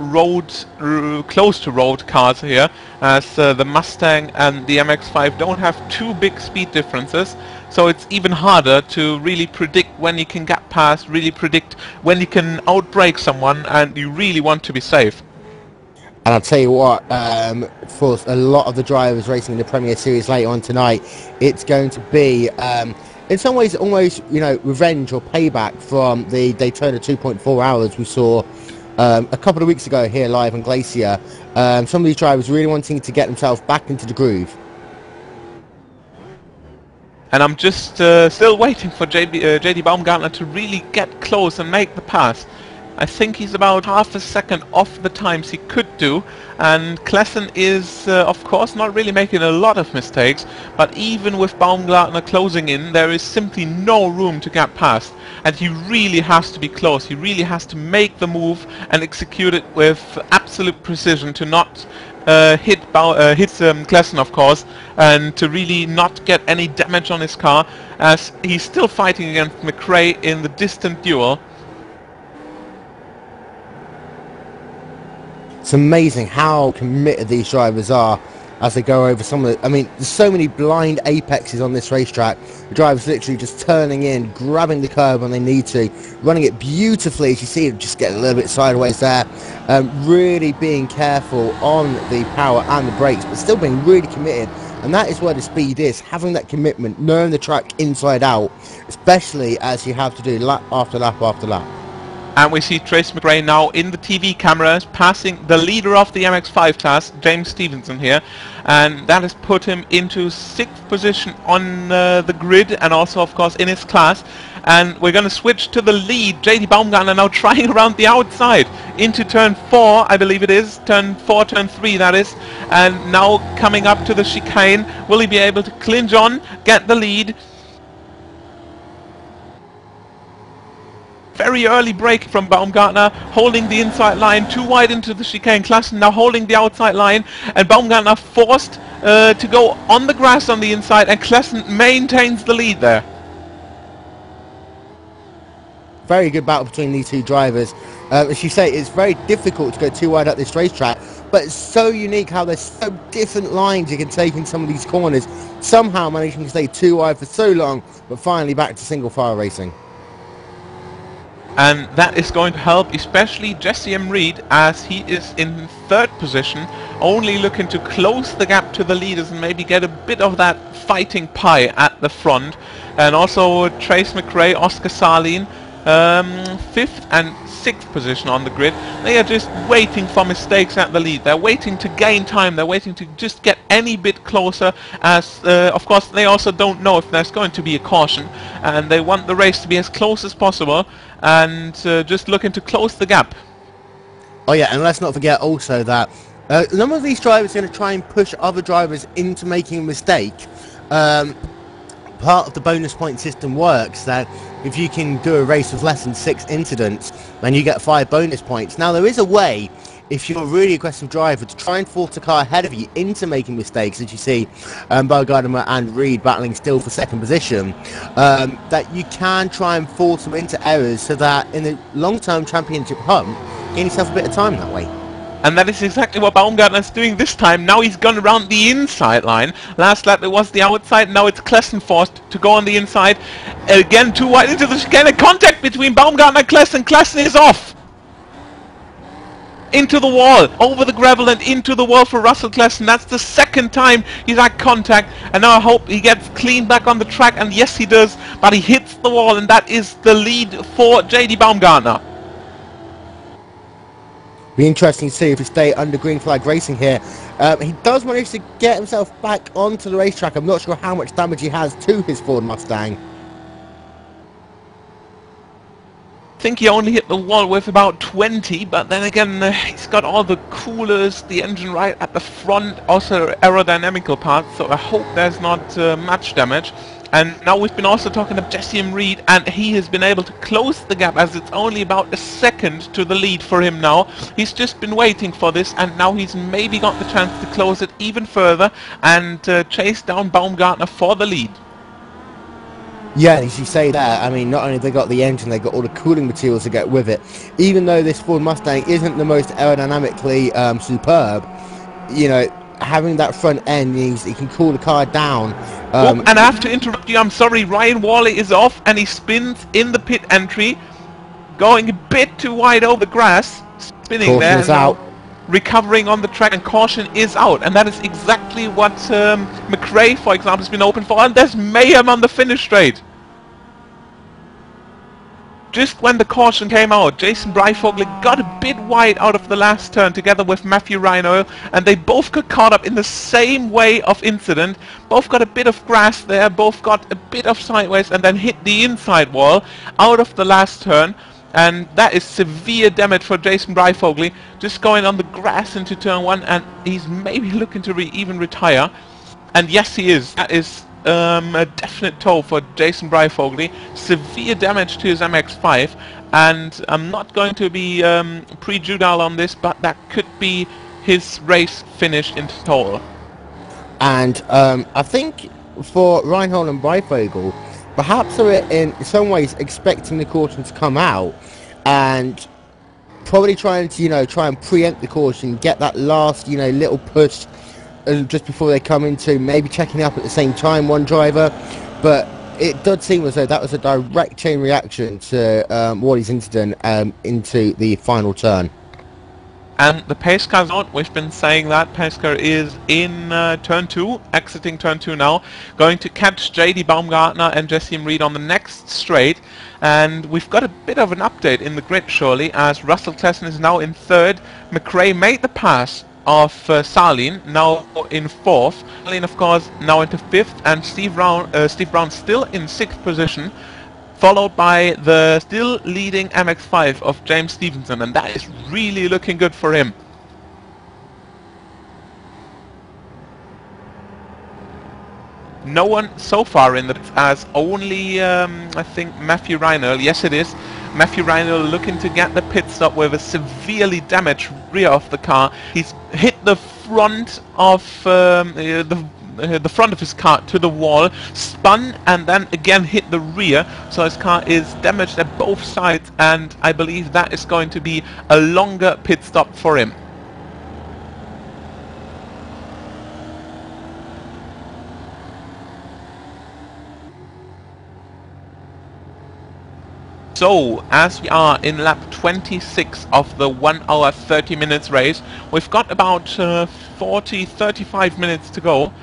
close to road cars here, as the Mustang and the MX-5 don't have too big speed differences, so it's even harder to really predict when you can get past, really predict when you can outbrake someone, and you really want to be safe. And I'll tell you what, for a lot of the drivers racing in the Premier Series later on tonight, it's going to be, in some ways, almost, you know, revenge or payback from the Daytona 2.4 hours we saw a couple of weeks ago here live on Glacier. Some of these drivers really wanting to get themselves back into the groove. And I'm just still waiting for JD Baumgartner to really get close and make the pass. I think he's about half a second off the times he could do, and Klesen is of course not really making a lot of mistakes, but even with Baumgartner closing in, there is simply no room to get past, and he really has to be close. He really has to make the move and execute it with absolute precision to not hit Klesen, of course, and to really not get any damage on his car, as he's still fighting against McRae in the distant duel. It's amazing how committed these drivers are as they go over some of the... I mean, there's so many blind apexes on this racetrack. The drivers literally just turning in, grabbing the curb when they need to, running it beautifully, as you see it just get a little bit sideways there. Really being careful on the power and the brakes, but still being really committed. And that is where the speed is, having that commitment, knowing the track inside out, especially as you have to do lap after lap after lap. And we see Trace McRae now in the TV cameras passing the leader of the MX-5 class, James Stevenson here. And that has put him into 6th position on the grid and also, of course, in his class. And we're going to switch to the lead. JD Baumgartner now trying around the outside into turn 4, I believe it is. Turn 4, turn 3, that is. And now coming up to the chicane. Will he be able to clinch on, get the lead? Very early break from Baumgartner, holding the inside line, too wide into the chicane. Klassen now holding the outside line, and Baumgartner forced to go on the grass on the inside, and Klassen maintains the lead there. Very good battle between these two drivers. As you say, it's very difficult to go too wide up this racetrack, but it's so unique how there's so different lines you can take in some of these corners, somehow managing to stay too wide for so long, but finally back to single file racing. And that is going to help especially Jesse M. Reed, as he is in 3rd position, only looking to close the gap to the leaders and maybe get a bit of that fighting pie at the front. And also Trace McRae, Oscar Salin, 5th and 6th position on the grid. They are just waiting for mistakes at the lead. They're waiting to gain time. They're waiting to just get any bit closer, as of course they also don't know if there's going to be a caution, and they want the race to be as close as possible and just looking to close the gap. Oh yeah, and let's not forget also that a number of these drivers are going to try and push other drivers into making a mistake. Part of the bonus point system works that if you can do a race with less than 6 incidents, then you get 5 bonus points. Now there is a way, if you're a really aggressive driver, to try and force a car ahead of you into making mistakes, as you see Baumgartner and Reed battling still for 2nd position, that you can try and force them into errors so that in the long-term championship hunt, gain yourself a bit of time that way. And that is exactly what Baumgartner is doing this time. Now he's gone around the inside line. Last lap it was the outside, now it's Klassen forced to go on the inside. Again, too wide into the chicane. Contact between Baumgartner and Klassen. Klassen is off! Into the wall, over the gravel and into the wall for Russell Klassen. That's the 2nd time he's had contact, and now I hope he gets clean back on the track, and yes he does, but he hits the wall, and that is the lead for JD Baumgartner. Be interesting to see if he stay under green flag racing here. He does manage to get himself back onto the racetrack. I'm not sure how much damage he has to his Ford Mustang. I think he only hit the wall with about 20, but then again he's got all the coolers, the engine right at the front, also aerodynamical parts, so I hope there's not much damage. And now we've been also talking to Jesse M. Reed, and he has been able to close the gap, as it's only about a 2nd to the lead for him now. He's just been waiting for this, and now he's maybe got the chance to close it even further and chase down Baumgartner for the lead. Yeah, as you say that, I mean, not only have they got the engine, they've got all the cooling materials to get with it. Even though this Ford Mustang isn't the most aerodynamically superb, you know, having that front end means he can cool the car down. And I have to interrupt you, I'm sorry, Ryan Worley is off and he spins in the pit entry, going a bit too wide over the grass, spinning Caution there, is out. recovering on the track, and caution is out. And that is exactly what McRae, for example, has been open for, and there's mayhem on the finish straight. Just when the caution came out, Jason Breifogel got a bit wide out of the last turn together with Matthew Rhino, and they both got caught up in the same way of incident. Both got a bit of grass there, both got a bit of sideways, and then hit the inside wall out of the last turn. And that is severe damage for Jason Breifogel, just going on the grass into turn 1, and he's maybe looking to even retire. And yes, he is. That is a definite toll for Jason Breifogel. Severe damage to his MX-5, and I'm not going to be prejudicial on this, but that could be his race finished in total. And I think for Reinhold and Breifogel, perhaps they're in some ways expecting the caution to come out and probably trying to, try and preempt the caution, get that last, little push just before they come into, maybe checking up at the same time, one driver. But it does seem as though that was a direct chain reaction to Worley's incident into the final turn. And the pace car's out. We've been saying that. Pace car is in turn 2, exiting turn 2 now. Going to catch JD Baumgartner and Jessim Reed on the next straight. And we've got a bit of an update in the grid, surely, as Russell Klesen is now in 3rd. McRae made the pass of Salin, now in 4th. Salin, of course, now into 5th. And Steve Brown still in 6th position, followed by the still leading MX-5 of James Stevenson, and that is really looking good for him. No one so far in the pits, as only I think Matthew Reinl. Yes, it is Matthew Reinl looking to get the pit stop with a severely damaged rear of the car. He's hit the front of the front of his car to the wall, spun, and then again hit the rear, so his car is damaged at both sides, and I believe that is going to be a longer pit stop for him. So, as we are in lap 26 of the 1 hour 30 minutes race, we've got about 35 minutes to go.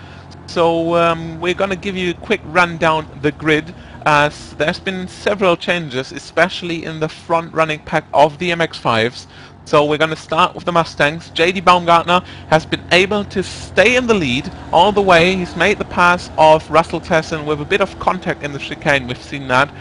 So we're going to give you a quick rundown the grid, as there's been several changes, especially in the front running pack of the MX-5s. So we're going to start with the Mustangs. JD Baumgartner has been able to stay in the lead all the way. He's made the pass of Russell Klesen with a bit of contact in the chicane. We've seen that.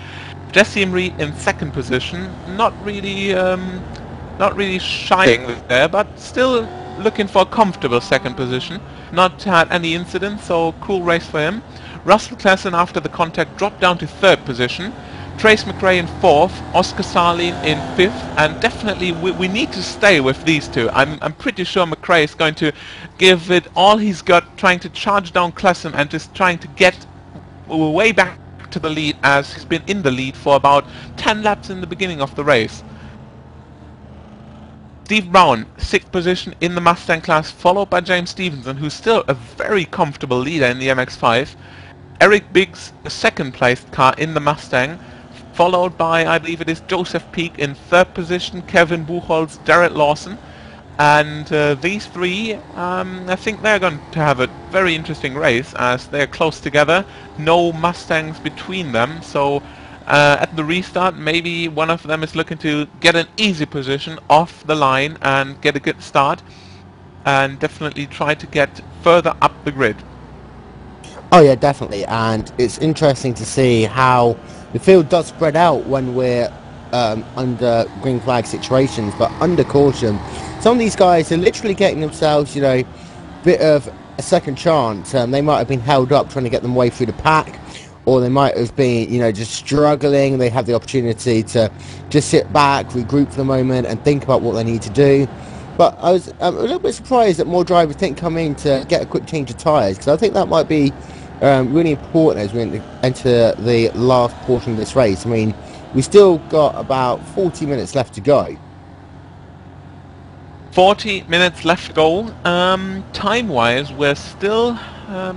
Jessim Reed in 2nd position, not really shining there, but still looking for a comfortable 2nd position. Not had any incidents, so cool race for him. Russell Klesen, after the contact, dropped down to 3rd position. Trace McRae in 4th, Oscar Salin in 5th, and definitely we need to stay with these two. I'm pretty sure McRae is going to give it all he's got, trying to charge down Klesen and just trying to get way back to the lead, as he's been in the lead for about 10 laps in the beginning of the race. Steve Brown, 6th position in the Mustang class, followed by James Stevenson, who's still a very comfortable leader in the MX-5. Eric Biggs, a 2nd placed car in the Mustang, followed by, I believe it is, Joseph Peak in 3rd position, Kevin Buchholz, Derek Lawson. And these three, I think they're going to have a very interesting race, as they're close together, no Mustangs between them, so at the restart maybe one of them is looking to get an easy position off the line and get a good start, and definitely try to get further up the grid. Oh yeah, definitely, and it's interesting to see how the field does spread out when we're under green flag situations, but under caution, some of these guys are literally getting themselves, you know, a bit of a second chance. They might have been held up trying to get them way through the pack, or they might have been, you know, just struggling. They have the opportunity to just sit back, regroup for the moment, and think about what they need to do. But I was a little bit surprised that more drivers didn't come in to get a quick change of tyres, because I think that might be really important as we enter the last portion of this race. I mean, we still got about 40 minutes left to go. 40 minutes left to go. Time-wise, we're still a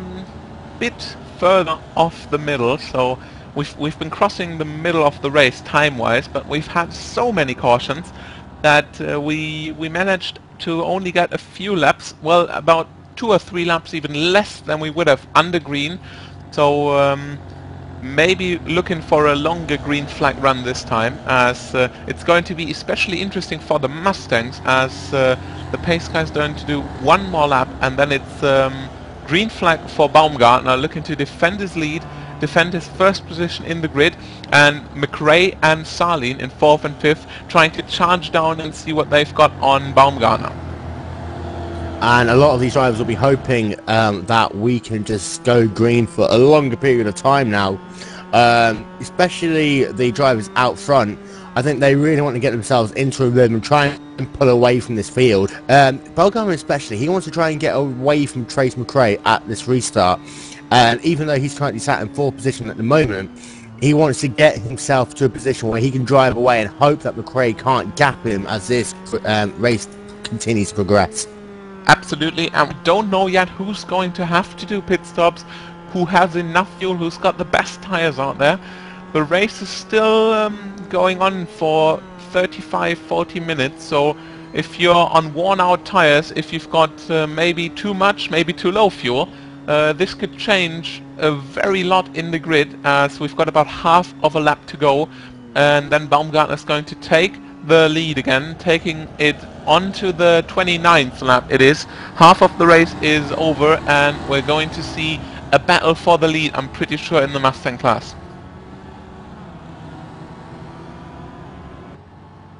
bit further off the middle, so we've been crossing the middle of the race time-wise, but we've had so many cautions that we managed to only get a few laps, well, about 2 or 3 laps even less than we would have under green, so maybe looking for a longer green flag run this time, as it's going to be especially interesting for the Mustangs, as the pace car is going to do 1 more lap, and then it's green flag for Baumgartner, looking to defend his lead, defend his 1st position in the grid, and McRae and Salin in 4th and 5th trying to charge down and see what they've got on Baumgartner. And a lot of these drivers will be hoping that we can just go green for a longer period of time now, especially the drivers out front. I think they really want to get themselves into a rhythm and try and pull away from this field. Baumgartner especially, he wants to try and get away from Trace McRae at this restart, and even though he's currently sat in 4th position at the moment, he wants to get himself to a position where he can drive away and hope that McRae can't gap him as this race continues to progress. Absolutely, and we don't know yet who's going to have to do pit stops, who has enough fuel, who's got the best tyres out there. The race is still going on for 35-40 minutes, so if you're on worn out tires, if you've got maybe too much, maybe too low fuel, this could change a very lot in the grid, as we've got about half of a lap to go, and then Baumgartner's going to take the lead again, taking it onto the 29th lap. It is half of the race is over, and we're going to see a battle for the lead, I'm pretty sure, in the Mustang class.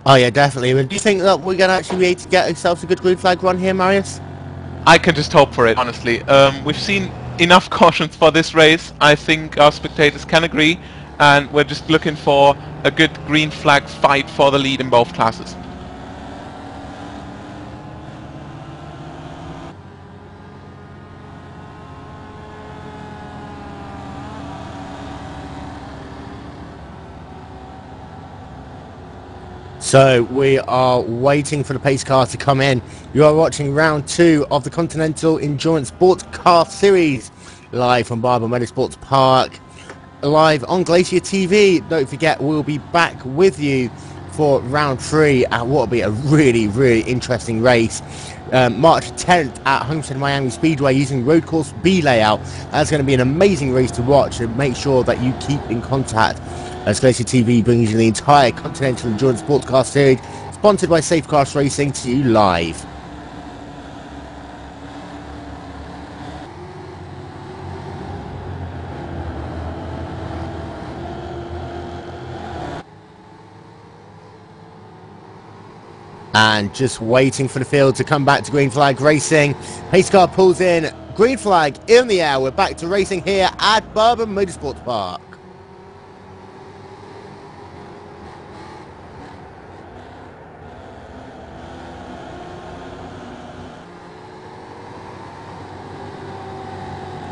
Oh yeah, definitely. But do you think that we're going to actually be able to get ourselves a good green flag run here, Marius? I can just hope for it, honestly. We've seen enough cautions for this race. I think our spectators can agree, and we're just looking for a good green flag fight for the lead in both classes. So we are waiting for the pace car to come in. You are watching round 2 of the Continental Endurance Sports Car Series, live from Barber Motorsports Park, live on Glacier TV. Don't forget, we'll be back with you for round 3 at what will be a really, really interesting race. March 10th at Homestead Miami Speedway using road course B layout. That's going to be an amazing race to watch, and make sure that you keep in contact as Glacier TV brings you the entire Continental Endurance Sports Car Series, sponsored by Safecast Racing, to you live. And just waiting for the field to come back to green flag racing. Pace car pulls in, green flag in the air. We're back to racing here at Barber Motorsports Park.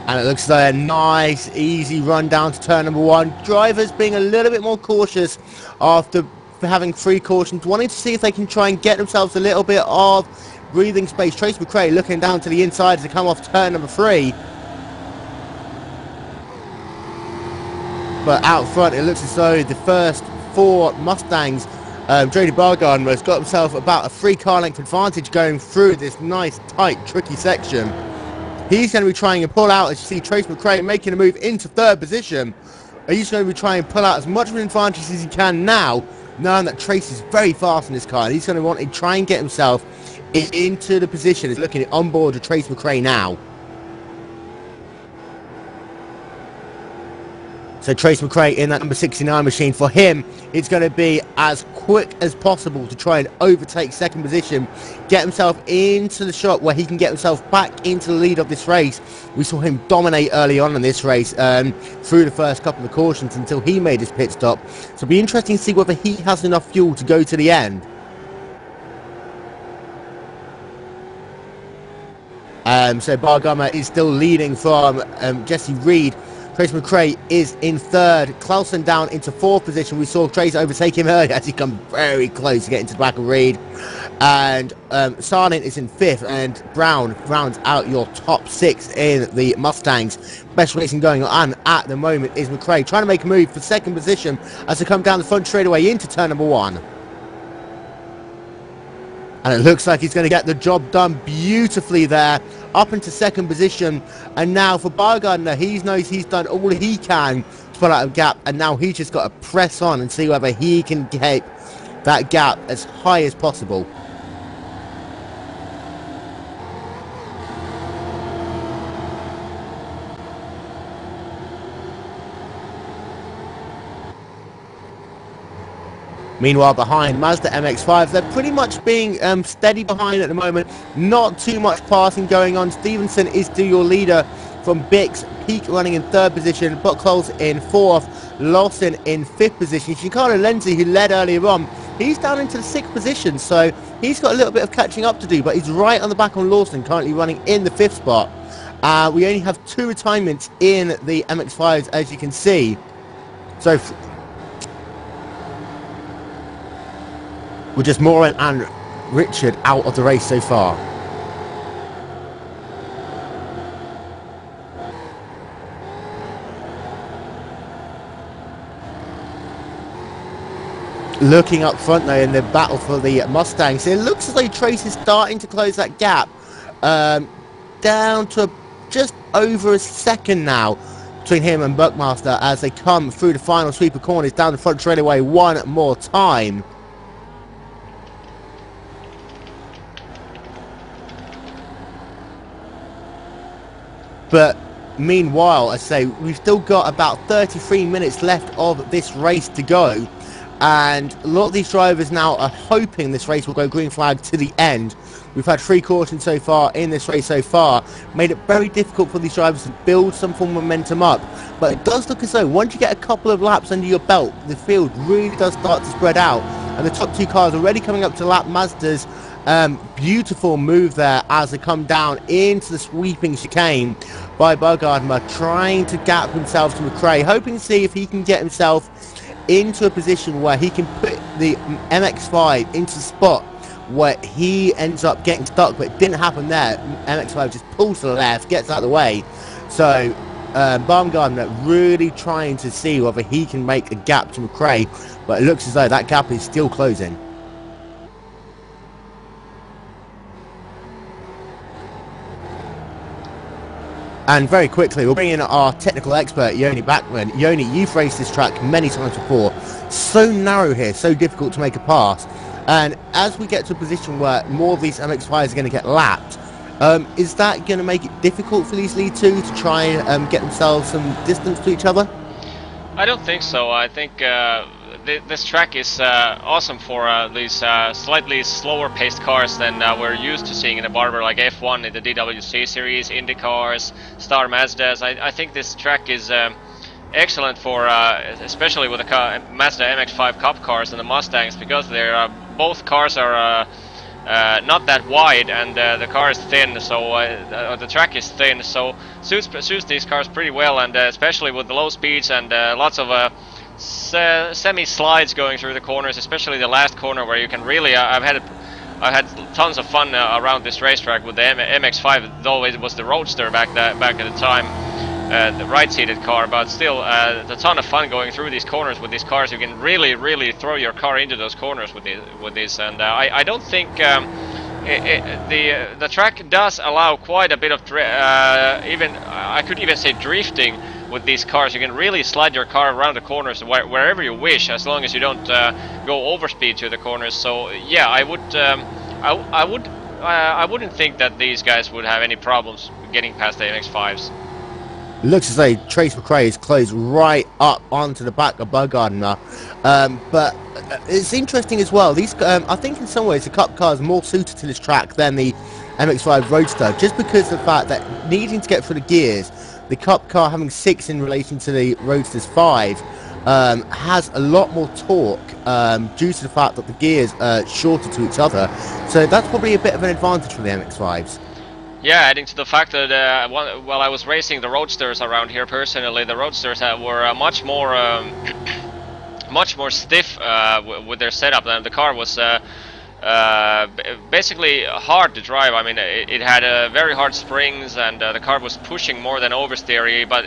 And it looks like a nice, easy run down to turn number 1. Drivers being a little bit more cautious after having 3 cautions, wanting to see if they can try and get themselves a little bit of breathing space. Trace McRae looking down to the inside to come off turn number 3. But out front, it looks as though the first 4 Mustangs, Jody Bargardner has got himself about a 3 car length advantage going through this nice, tight, tricky section. He's going to be trying to pull out, as you see Trace McRae making a move into 3rd position. He's going to be trying to pull out as much of an advantage as he can now, knowing that Trace is very fast in this car. And he's going to want to try and get himself into the position. He's looking at on board with Trace McRae now. So Trace McRae in that number 69 machine. For him, it's going to be as quick as possible to try and overtake 2nd position, get himself into the shot where he can get himself back into the lead of this race. We saw him dominate early on in this race through the first couple of cautions until he made his pit stop. So it'll be interesting to see whether he has enough fuel to go to the end. So Bargama is still leading from Jesse Reed. Trace McRae is in 3rd. Clausen down into 4th position. We saw Trace overtake him earlier as he come very close to getting to the back of Reed. And Sarnin is in 5th. And Brown rounds out your top 6 in the Mustangs. Best racing going on at the moment is McRae trying to make a move for 2nd position as they come down the front straightaway into turn number 1. And it looks like he's going to get the job done beautifully there, up into 2nd position. And now for Bargardner, he knows he's done all he can to pull out a gap, and now he's just got to press on and see whether he can keep that gap as high as possible. Meanwhile, behind Mazda MX-5, they're pretty much being steady behind at the moment. Not too much passing going on. Stevenson is still your leader from Bix. Peak running in 3rd position. Buchholz in 4th. Lawson in 5th position. Chicago Lenzi, who led earlier on, he's down into the 6th position. So he's got a little bit of catching up to do. But he's right on the back on Lawson, currently running in the 5th spot. We only have 2 retirements in the MX-5s, as you can see. So with just Moran and Richard out of the race so far. Looking up front though in the battle for the Mustangs, it looks as though Trace is starting to close that gap down to just over a second now between him and Buckmaster as they come through the final sweep of corners down the front straightaway one more time. But meanwhile, I say, we've still got about 33 minutes left of this race to go. And a lot of these drivers now are hoping this race will go green flag to the end. We've had 3 cautions so far in this race so far. Made it very difficult for these drivers to build some form of momentum up. But it does look as though once you get a couple of laps under your belt, the field really does start to spread out. And the top 2 cars already coming up to lap Mazda's beautiful move there as they come down into the sweeping chicane by Bargardner, trying to gap himself to McRae, hoping to see if he can get himself into a position where he can put the MX-5 into the spot where he ends up getting stuck, but it didn't happen there. MX-5 just pulls to the left, gets out of the way. So Baumgartner really trying to see whether he can make a gap to McRae, but it looks as though that gap is still closing. And very quickly, we'll bring in our technical expert, Yoni Backman. Yoni, you've raced this track many times before. So narrow here, so difficult to make a pass. And as we get to a position where more of these MX-5s are going to get lapped, is that going to make it difficult for these lead 2 to try and get themselves some distance to each other? I don't think so. I think this track is awesome for these slightly slower paced cars than we're used to seeing in the Barber, like F1 in the DWC series, Indy cars, Star Mazdas. I think this track is excellent for, especially with the Mazda MX-5 Cup cars and the Mustangs, because they're both cars are not that wide, and the car is thin, so the track is thin, so suits these cars pretty well, and especially with the low speeds and lots of semi-slides going through the corners, especially the last corner where you can really, I've had tons of fun around this racetrack with the MX-5, though it was the Roadster back at the time, the right-seated car, but still a ton of fun going through these corners with these cars. You can really throw your car into those corners with this, and I don't think the track does allow quite a bit of I could even say drifting with these cars. You can really slide your car around the corners wherever you wish, as long as you don't go overspeed to the corners. So yeah, I wouldn't think that these guys would have any problems getting past the MX-5s. Looks as though Trace McRae is closed right up onto the back of Bargardner. But it's interesting as well. These, I think in some ways the Cup car is more suited to this track than the MX-5 Roadster, just because of the fact that needing to get through the gears, the Cup car having 6 in relation to the Roadster's 5 has a lot more torque due to the fact that the gears are shorter to each other. So that's probably a bit of an advantage for the MX-5s. Yeah, adding to the fact that while I was racing the Roadsters around here personally, the Roadsters were much more stiff with their setup, and the car was basically hard to drive. I mean, it had very hard springs, and the car was pushing more than oversteery. But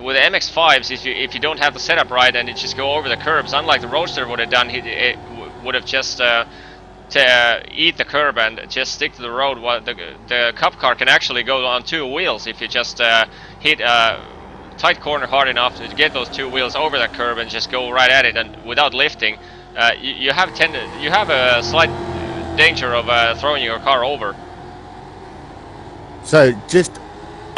with the MX-5s, if you don't have the setup right and you just go over the curbs, unlike the Roadster would have done, it would have just to eat the curb and just stick to the road. While the Cup car can actually go on 2 wheels if you just hit a tight corner hard enough to get those 2 wheels over that curb and just go right at it, and without lifting, you have a slight danger of throwing your car over. So just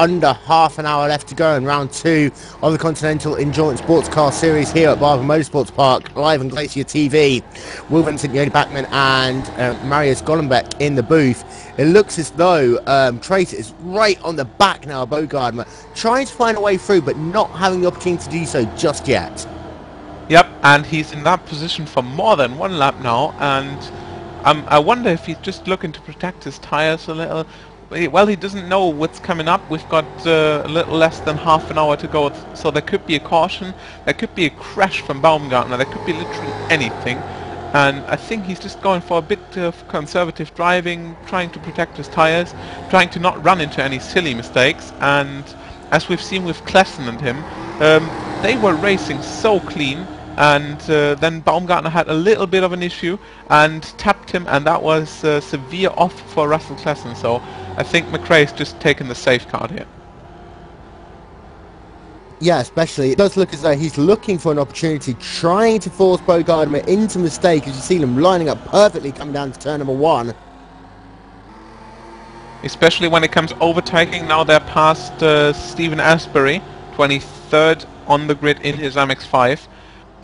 under half an hour left to go in round 2 of the Continental Endurance Sports Car Series here at Barber Motorsports Park, live on Glacier TV. Will Vincent, Yoni Backman and Marius Gollenbeck in the booth. It looks as though Trace is right on the back now of Bogardmer, trying to find a way through but not having the opportunity to do so just yet. Yep, and he's in that position for more than 1 lap now, and I wonder if he's just looking to protect his tires a little. Well, he doesn't know what's coming up. We've got a little less than half an hour to go, so there could be a caution, there could be a crash from Baumgartner, there could be literally anything. And I think he's just going for a bit of conservative driving, trying to protect his tires, trying to not run into any silly mistakes. And as we've seen with Klesson and him, they were racing so clean, and then Baumgartner had a little bit of an issue and tapped him, and that was severe off for Russell Klassen. So I think McRae's just taken the safe card here. Yeah, especially. It does look as though he's looking for an opportunity, trying to force Bo Gardner into mistake, as you see them lining up perfectly coming down to turn number 1. Especially when it comes overtaking. Now they're past Stephen Asbury, 23rd on the grid in his MX-5.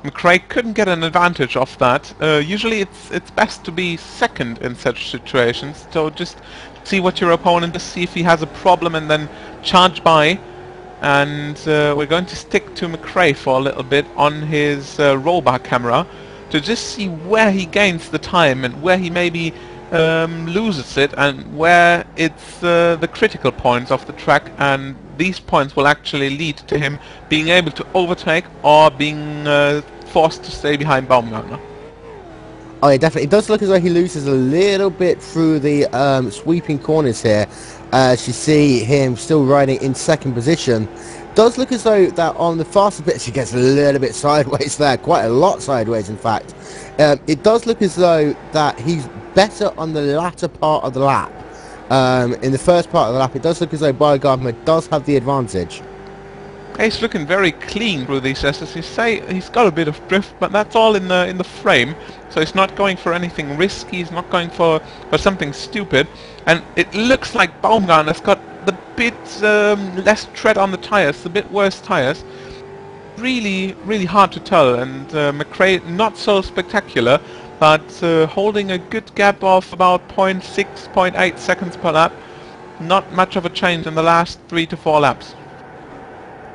McRae couldn't get an advantage of that. Usually it's best to be second in such situations, so just see what your opponent does, see if he has a problem, and then charge by. And we're going to stick to McRae for a little bit on his rollbar camera to just see where he gains the time and where he maybe loses it, and where it's the critical points of the track, and these points will actually lead to him being able to overtake or being forced to stay behind Baumgartner. Oh yeah, definitely. It does look as though he loses a little bit through the sweeping corners here. As you see him still riding in second position. Does look as though that on the faster bits he gets a little bit sideways there, quite a lot sideways in fact. It does look as though that he's better on the latter part of the lap. In the first part of the lap it does look as though Baumgartner does have the advantage. He's looking very clean through these S's. You say he's got a bit of drift, but that's all in the frame. So he's not going for anything risky. He's not going for something stupid. And it looks like Baumgartner's got the bit less tread on the tires, the bit worse tires. Really, really hard to tell. And McRae not so spectacular, but holding a good gap of about 0.6, 0.8 seconds per lap. Not much of a change in the last 3 to 4 laps.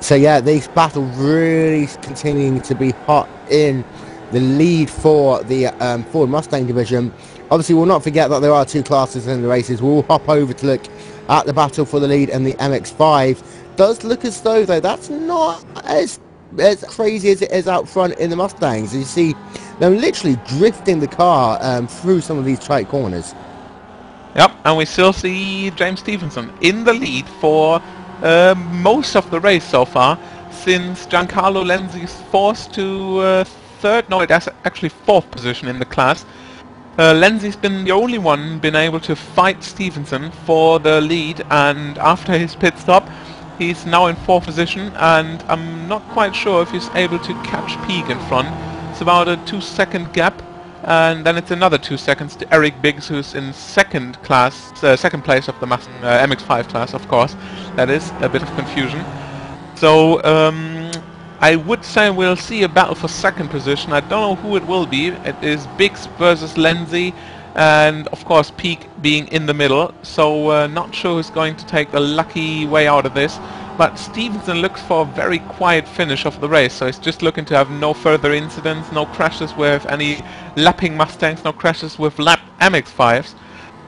So yeah, this battle really continuing to be hot in the lead for the Ford Mustang division. Obviously, we'll not forget that there are 2 classes in the races. We'll hop over to look at the battle for the lead and the MX-5. Does look as though that's not as crazy as it is out front in the Mustangs. You see them literally drifting the car through some of these tight corners. Yep, and we still see James Stevenson in the lead for most of the race so far, since Giancarlo Lenzi's forced to third, no, that's actually 4th position in the class. Lenzi's been the only one been able to fight Stevenson for the lead, and after his pit stop he's now in 4th position, and I'm not quite sure if he's able to catch Peak in front. It's about a 2-second gap, and then it's another 2 seconds to Eric Biggs, who's in second place of the MX-5 class, of course. That is a bit of confusion. So I would say we'll see a battle for second position. I don't know who it will be. It is Biggs versus Lenzi, and of course Peak being in the middle. So not sure who's going to take the lucky way out of this. But Stevenson looks for a very quiet finish of the race, so he's just looking to have no further incidents, no crashes with any lapping Mustangs, no crashes with lap MX-5s.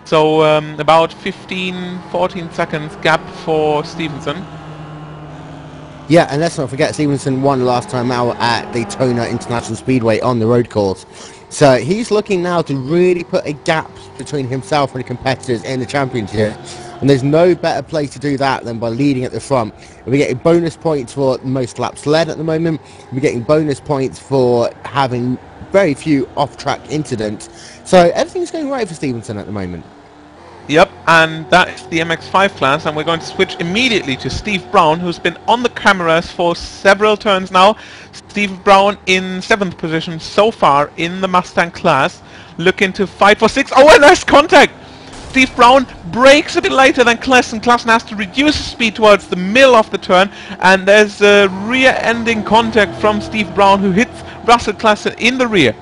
So about 15-14 seconds gap for Stevenson. Yeah, and let's not forget Stevenson won last time out at Daytona International Speedway on the road course. So he's looking now to really put a gap between himself and the competitors in the championship. And there's no better place to do that than by leading at the front. We're getting bonus points for most laps led at the moment. We're getting bonus points for having very few off-track incidents. So everything's going right for Stevenson at the moment. Yep, and that is the MX-5 class, and we're going to switch immediately to Steve Brown, who's been on the cameras for several turns now. Steve Brown in 7th position so far in the Mustang class, looking to fight for 6th. Oh, and there's contact! Steve Brown brakes a bit later than Klassen. Klassen has to reduce his speed towards the middle of the turn, and there's a rear-ending contact from Steve Brown, who hits Russell Klassen in the rear.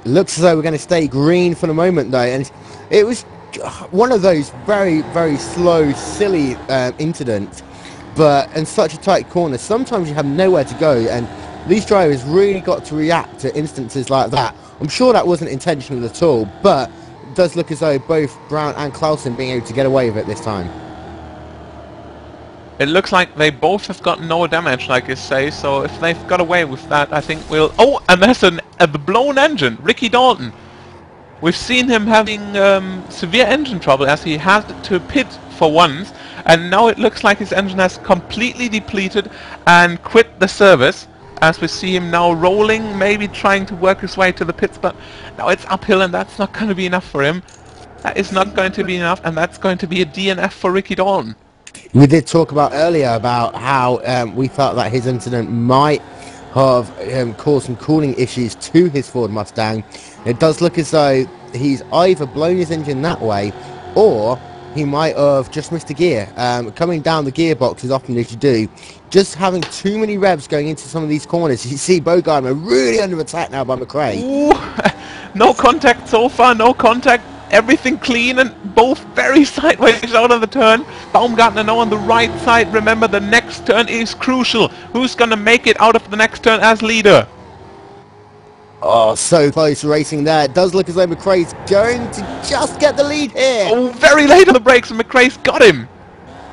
Looks as though we're going to stay green for the moment, though, and it was one of those very, very slow, silly incidents, but in such a tight corner, sometimes you have nowhere to go, and these drivers really got to react to instances like that. I'm sure that wasn't intentional at all, but it does look as though both Brown and Clausen being able to get away with it this time. It looks like they both have got no damage, like you say, so if they've got away with that, I think we'll... Oh, and there's a blown engine, Ricky Dalton. We've seen him having severe engine trouble as he had to pit for once, and now it looks like his engine has completely depleted and quit the service. as we see him now rolling, maybe trying to work his way to the pits, but now it's uphill and that's not going to be enough for him. That is not going to be enough, and that's going to be a DNF for Ricky Dalton. We did talk about earlier about how we felt that his incident might have caused some cooling issues to his Ford Mustang. It does look as though he's either blown his engine that way, or he might have just missed a gear. Coming down the gearbox as often as you do, just having too many revs going into some of these corners. You see Bogartner really under attack now by McRae. Ooh, no contact so far, no contact. Everything clean and both very sideways out of the turn. Baumgartner now on the right side. Remember, the next turn is crucial. Who's gonna make it out of the next turn as leader? Oh, so close racing there. It does look as though McRae's going to just get the lead here. Oh, very late on the brakes, and McRae's got him,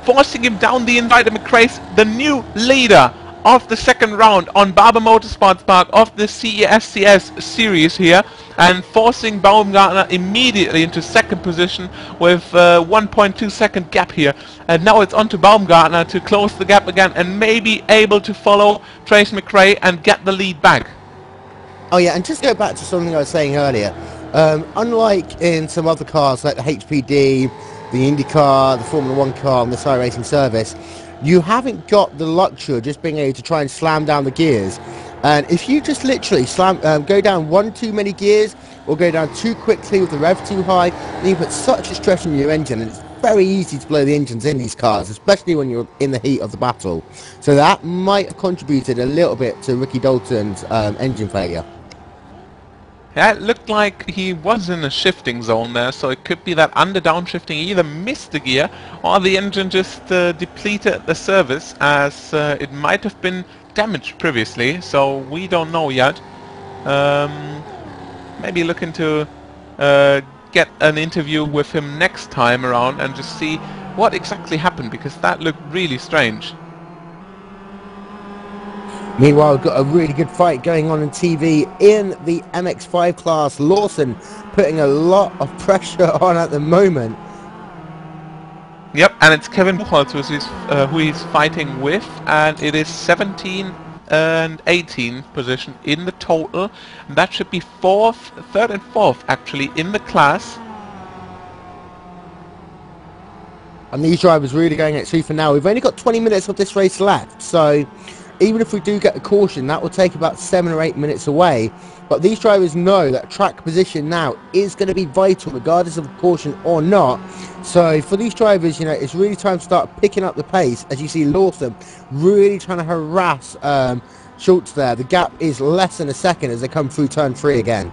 forcing him down the inside. McRae's the new leader of the second round on Barber Motorsports Park of the CESCS series here, and forcing Baumgartner immediately into second position with 1.2 second gap here. And now it's on to Baumgartner to close the gap again and maybe able to follow Trace McRae and get the lead back. Oh yeah, and just go back to something I was saying earlier. Unlike in some other cars like the HPD, the IndyCar, the Formula 1 car and the Sky Racing Service, you haven't got the luxury of just being able to try and slam down the gears. And if you just literally go down one too many gears or go down too quickly with the rev too high, then you put such a stress on your engine, and it's very easy to blow the engines in these cars, especially when you're in the heat of the battle. So that might have contributed a little bit to Ricky Dalton's engine failure. Yeah, it looked like he was in a shifting zone there, so it could be that under downshifting he either missed the gear or the engine just depleted the service, as it might have been damaged previously, so we don't know yet. Maybe looking to get an interview with him next time around and just see what exactly happened, because that looked really strange. Meanwhile, we've got a really good fight going on TV in the MX-5 class. Lawson putting a lot of pressure on at the moment. Yep, and it's Kevin Buchholz who he's fighting with, and it is 17 and 18 position in the total. And that should be third and fourth actually in the class. And these drivers really going at two for now. We've only got 20 minutes of this race left, so even if we do get a caution, that will take about 7 or 8 minutes away. But these drivers know that track position now is going to be vital, regardless of caution or not. So for these drivers, you know, it's really time to start picking up the pace. As you see Lawson really trying to harass Schultz there. The gap is less than a second as they come through turn 3 again.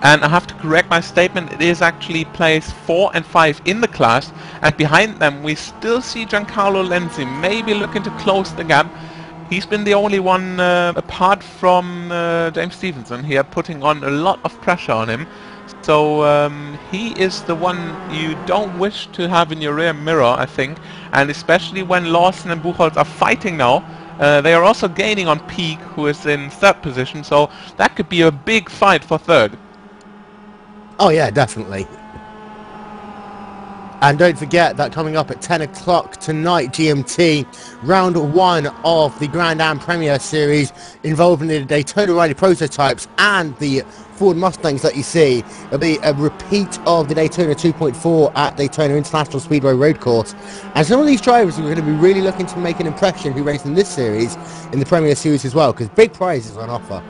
And I have to correct my statement, it is actually place 4 and 5 in the class, and behind them we still see Giancarlo Lenzi maybe looking to close the gap. He's been the only one apart from James Stevenson here putting on a lot of pressure on him. So he is the one you don't wish to have in your rear mirror, I think, and especially when Lawson and Buchholz are fighting now. They are also gaining on Peak, who is in third position, so that could be a big fight for third. Oh yeah, definitely. And don't forget that coming up at 10 o'clock tonight GMT, round 1 of the Grand Am Premier Series involving the Daytona Rally prototypes and the Ford Mustangs that you see. It'll be a repeat of the Daytona 2.4 at Daytona International Speedway Road Course. And some of these drivers are going to be really looking to make an impression who race in this series, in the Premier Series as well, because big prizes are on offer.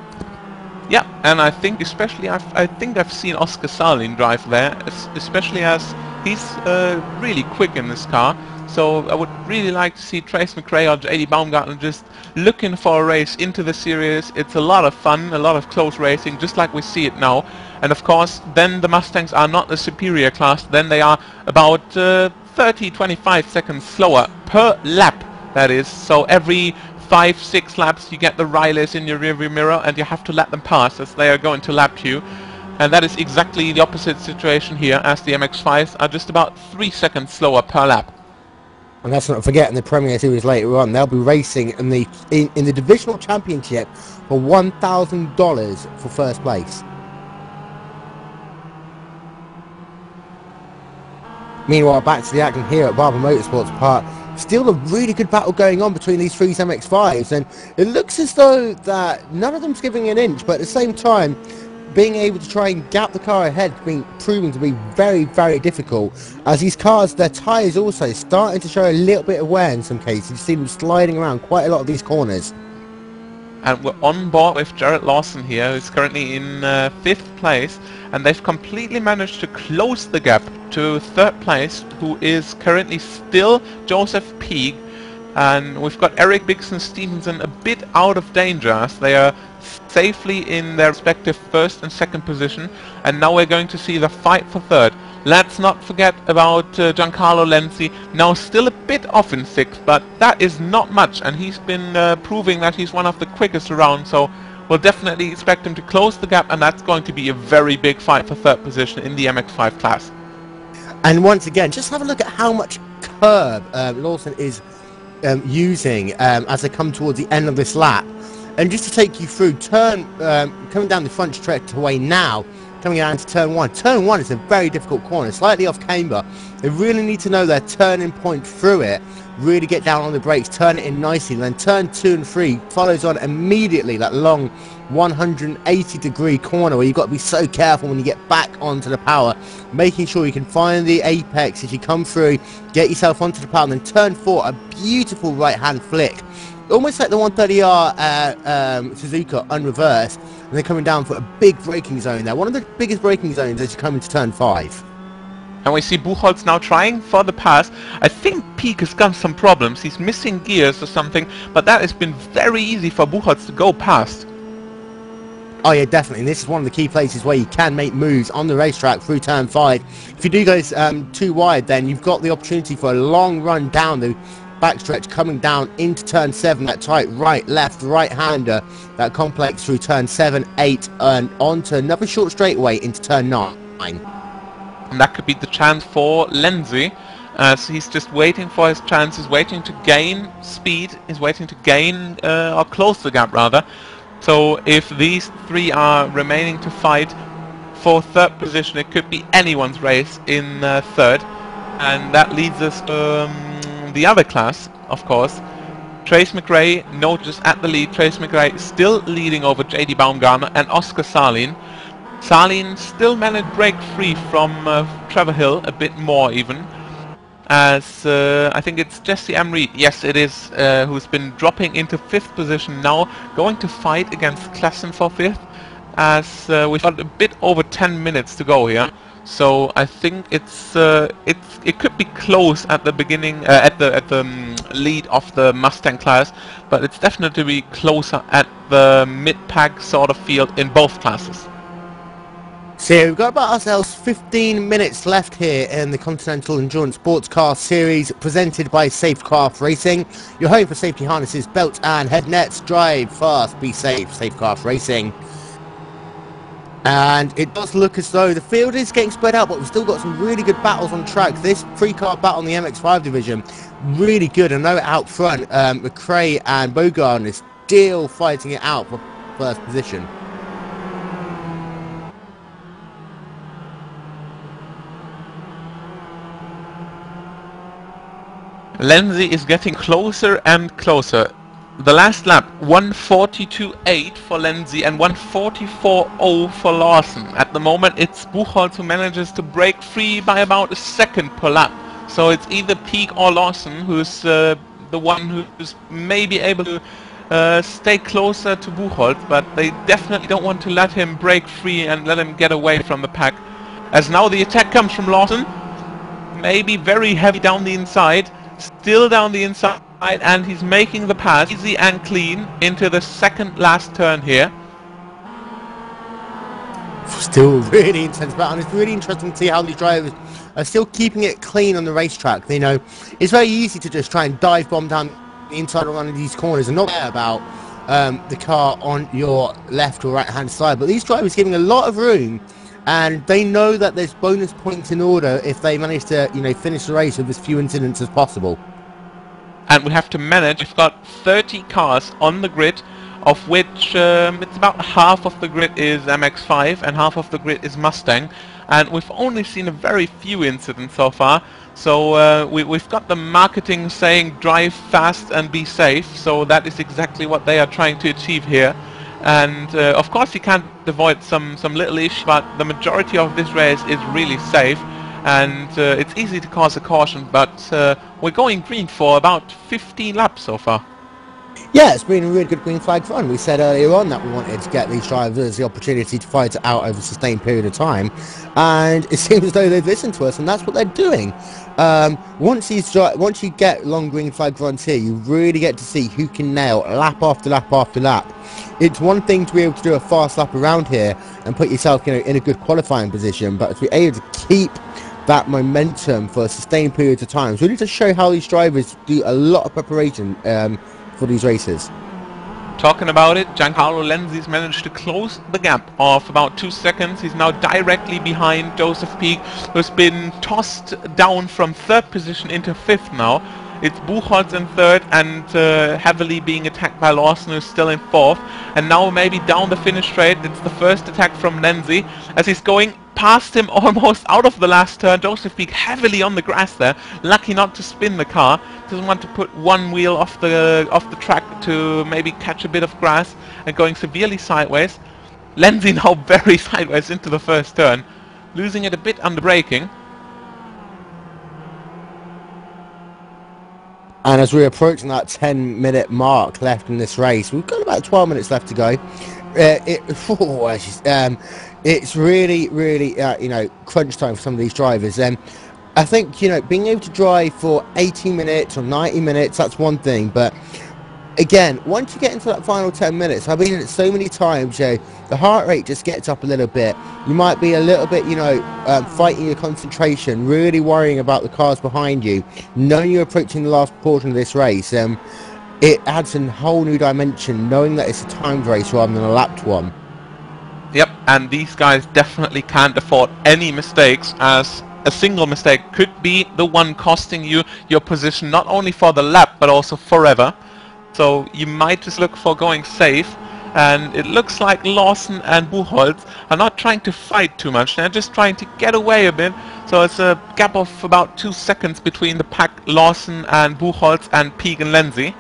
Yeah, and I think especially I think I've seen Oscar Salin drive there, especially as he's really quick in this car. So I would really like to see Trace McRae or JD Baumgartner just looking for a race into the series. It's a lot of fun, a lot of close racing, just like we see it now. And of course, then the Mustangs are not the superior class. Then they are about 30-25 seconds slower per lap, that is. So every 5-6 laps you get the Rileys in your rearview mirror and you have to let them pass as they are going to lap you. And that is exactly the opposite situation here, as the MX-5s are just about 3 seconds slower per lap. And let's not forget, in the Premier Series later on, they'll be racing in the Divisional Championship for $1,000 for first place. Meanwhile, back to the action here at Barber Motorsports Park. Still a really good battle going on between these three MX-5s, and it looks as though that none of them's giving an inch, but at the same time, being able to try and gap the car ahead proving to be very, very difficult, as these cars, their tyres also starting to show a little bit of wear in some cases. You see them sliding around quite a lot of these corners. And we're on board with Jared Lawson here, who's currently in 5th place, and they've completely managed to close the gap to 3rd place, who is currently still Joseph Peak. And we've got Eric Bixson Stevenson a bit out of danger as they are safely in their respective 1st and 2nd position, and now we're going to see the fight for 3rd. Let's not forget about Giancarlo Lenzi, now still a bit off in 6th, but that is not much, and he's been proving that he's one of the quickest around, so we'll definitely expect him to close the gap, and that's going to be a very big fight for 3rd position in the MX-5 class. And once again, just have a look at how much curb Lawson is using as they come towards the end of this lap. And just to take you through, coming down the front straightaway now, coming down to turn 1. Turn 1 is a very difficult corner, slightly off camber. They really need to know their turning point through it, really get down on the brakes, turn it in nicely. Then turn 2 and 3 follows on immediately, that long 180-degree corner where you've got to be so careful when you get back onto the power, making sure you can find the apex as you come through, get yourself onto the power, and then turn 4, a beautiful right-hand flick. Almost like the 130R Suzuka unreversed, and they're coming down for a big braking zone there. One of the biggest braking zones as you come into turn 5. And we see Buchholz now trying for the pass. I think Peak has got some problems. He's missing gears or something, but that has been very easy for Buchholz to go past. Oh yeah, definitely. And this is one of the key places where you can make moves on the racetrack through turn 5. If you do go too wide, then you've got the opportunity for a long run down the backstretch coming down into turn 7, that tight right, left, right-hander, that complex through turn 7, 8, and onto another short straightaway into turn 9. And that could be the chance for Lenzi. So he's just waiting for his chance, he's waiting to gain speed, he's waiting to gain, or close the gap rather. So if these three are remaining to fight for 3rd position, it could be anyone's race in 3rd. And that leads us to the other class, of course. Trace McRae, notice at the lead. Trace McRae still leading over JD Baumgartner and Oscar Salin. Salin still managed to break free from Trevor Hill, a bit more even. As I think it's Jesse Amri, yes it is, who's been dropping into 5th position now, going to fight against Klassen for 5th, as we've got a bit over 10 minutes to go here. So I think it could be close at the beginning, at the lead of the Mustang class, but it's definitely closer at the mid-pack sort of field in both classes. So we've got about ourselves 15 minutes left here in the Continental Endurance Sports Car Series presented by Safecraft Racing. Your home for safety harnesses, belts and head nets. Drive fast, be safe, Safecraft Racing. And it does look as though the field is getting spread out, but we've still got some really good battles on track. This pre-car battle on the MX-5 division, really good. I know out front, McRae and Bogard is still fighting it out for 1st position. Lenzi is getting closer and closer. The last lap, 1:42.8 for Lenzi and 1:44.0 for Lawson. At the moment it's Buchholz who manages to break free by about a second per lap. So it's either Peak or Lawson who's the one who's maybe able to stay closer to Buchholz, but they definitely don't want to let him break free and let him get away from the pack. As now the attack comes from Lawson, maybe very heavy down the inside. Still down the inside, and he's making the pass easy and clean into the 2nd last turn here. Still really intense battle, and it's really interesting to see how these drivers are still keeping it clean on the racetrack. You know, it's very easy to just try and dive bomb down the inside of one of these corners and not care about the car on your left or right hand side, but these drivers are giving a lot of room, and they know that there's bonus points in order if they manage to, you know, finish the race with as few incidents as possible. And we have to manage, we've got 30 cars on the grid, of which it's about half of the grid is MX-5 and half of the grid is Mustang. and we've only seen a very few incidents so far. So we've got the marketing saying drive fast and be safe, so that is exactly what they are trying to achieve here. And of course you can't avoid some little ish, but the majority of this race is really safe, and it's easy to cause a caution, but we're going green for about 15 laps so far. Yeah, it's been a really good green flag run. We said earlier on that we wanted to get these drivers the opportunity to fight it out over a sustained period of time, and it seems as though they've listened to us, and that's what they're doing. Once you get long green flag runs here, you really get to see who can nail lap after lap after lap. It's one thing to be able to do a fast lap around here and put yourself in a good qualifying position, but to be able to keep that momentum for sustained periods of time, so really to show how these drivers do a lot of preparation for these races. Talking about it, Giancarlo Lenzi's managed to close the gap of about 2 seconds. He's now directly behind Joseph Peak, who's been tossed down from 3rd position into 5th now. It's Buchholz in 3rd and heavily being attacked by Lawson, who's still in 4th. And now maybe down the finish straight, it's the first attack from Lenzi as he's going past him almost out of the last turn. Joseph Peak heavily on the grass there, lucky not to spin the car. Doesn't want to put one wheel off the track to maybe catch a bit of grass, and going severely sideways. Lenzi now very sideways into the first turn, losing it a bit under braking. And as we're approaching that 10-minute mark left in this race, we've got about 12 minutes left to go. It's really, crunch time for some of these drivers. I think, being able to drive for 80 minutes or 90 minutes, that's one thing. But again, once you get into that final 10 minutes, I've been in it so many times, the heart rate just gets up a little bit. You might be a little bit, fighting your concentration, really worrying about the cars behind you, knowing you're approaching the last portion of this race. It adds a whole new dimension, knowing that it's a timed race rather than a lapped one. Yep, and these guys definitely can't afford any mistakes, as a single mistake could be the one costing you your position, not only for the lap, but also forever. So you might just look for going safe, and it looks like Lawson and Buchholz are not trying to fight too much, they're just trying to get away a bit. So it's a gap of about 2 seconds between the pack, Lawson and Buchholz and Peak and Lenzi.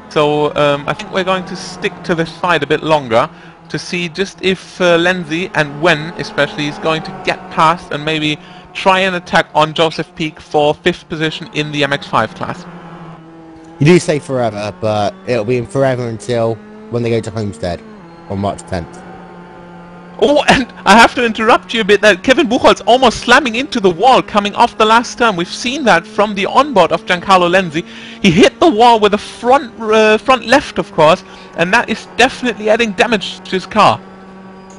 So I think we're going to stick to this fight a bit longer to see just if Lenzi, and when especially, is going to get past and maybe try an attack on Joseph Peak for 5th position in the MX5 class. You do say forever, but it'll be in forever until when they go to Homestead on March 10th. Oh, and I have to interrupt you a bit there. Kevin Buchholz almost slamming into the wall coming off the last turn. We've seen that from the onboard of Giancarlo Lenzi. He hit the wall with a front left, of course, and that is definitely adding damage to his car.